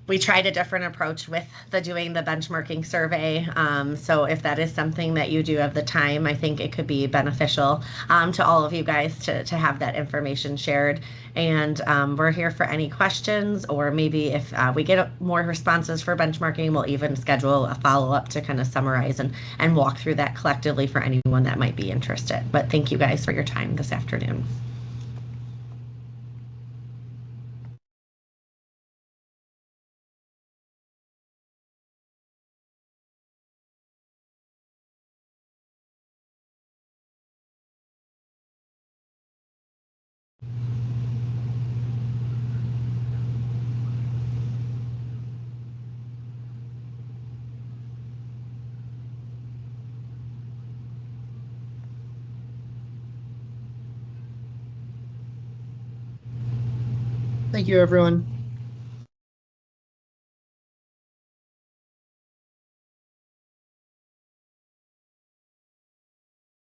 We tried a different approach with doing the benchmarking survey. So if that is something that you do have the time, I think it could be beneficial to all of you guys to have that information shared. And we're here for any questions, or maybe if we get more responses for benchmarking, we'll even schedule a follow-up to kind of summarize and walk through that collectively for anyone that might be interested. But thank you guys for your time this afternoon. Thank you, everyone.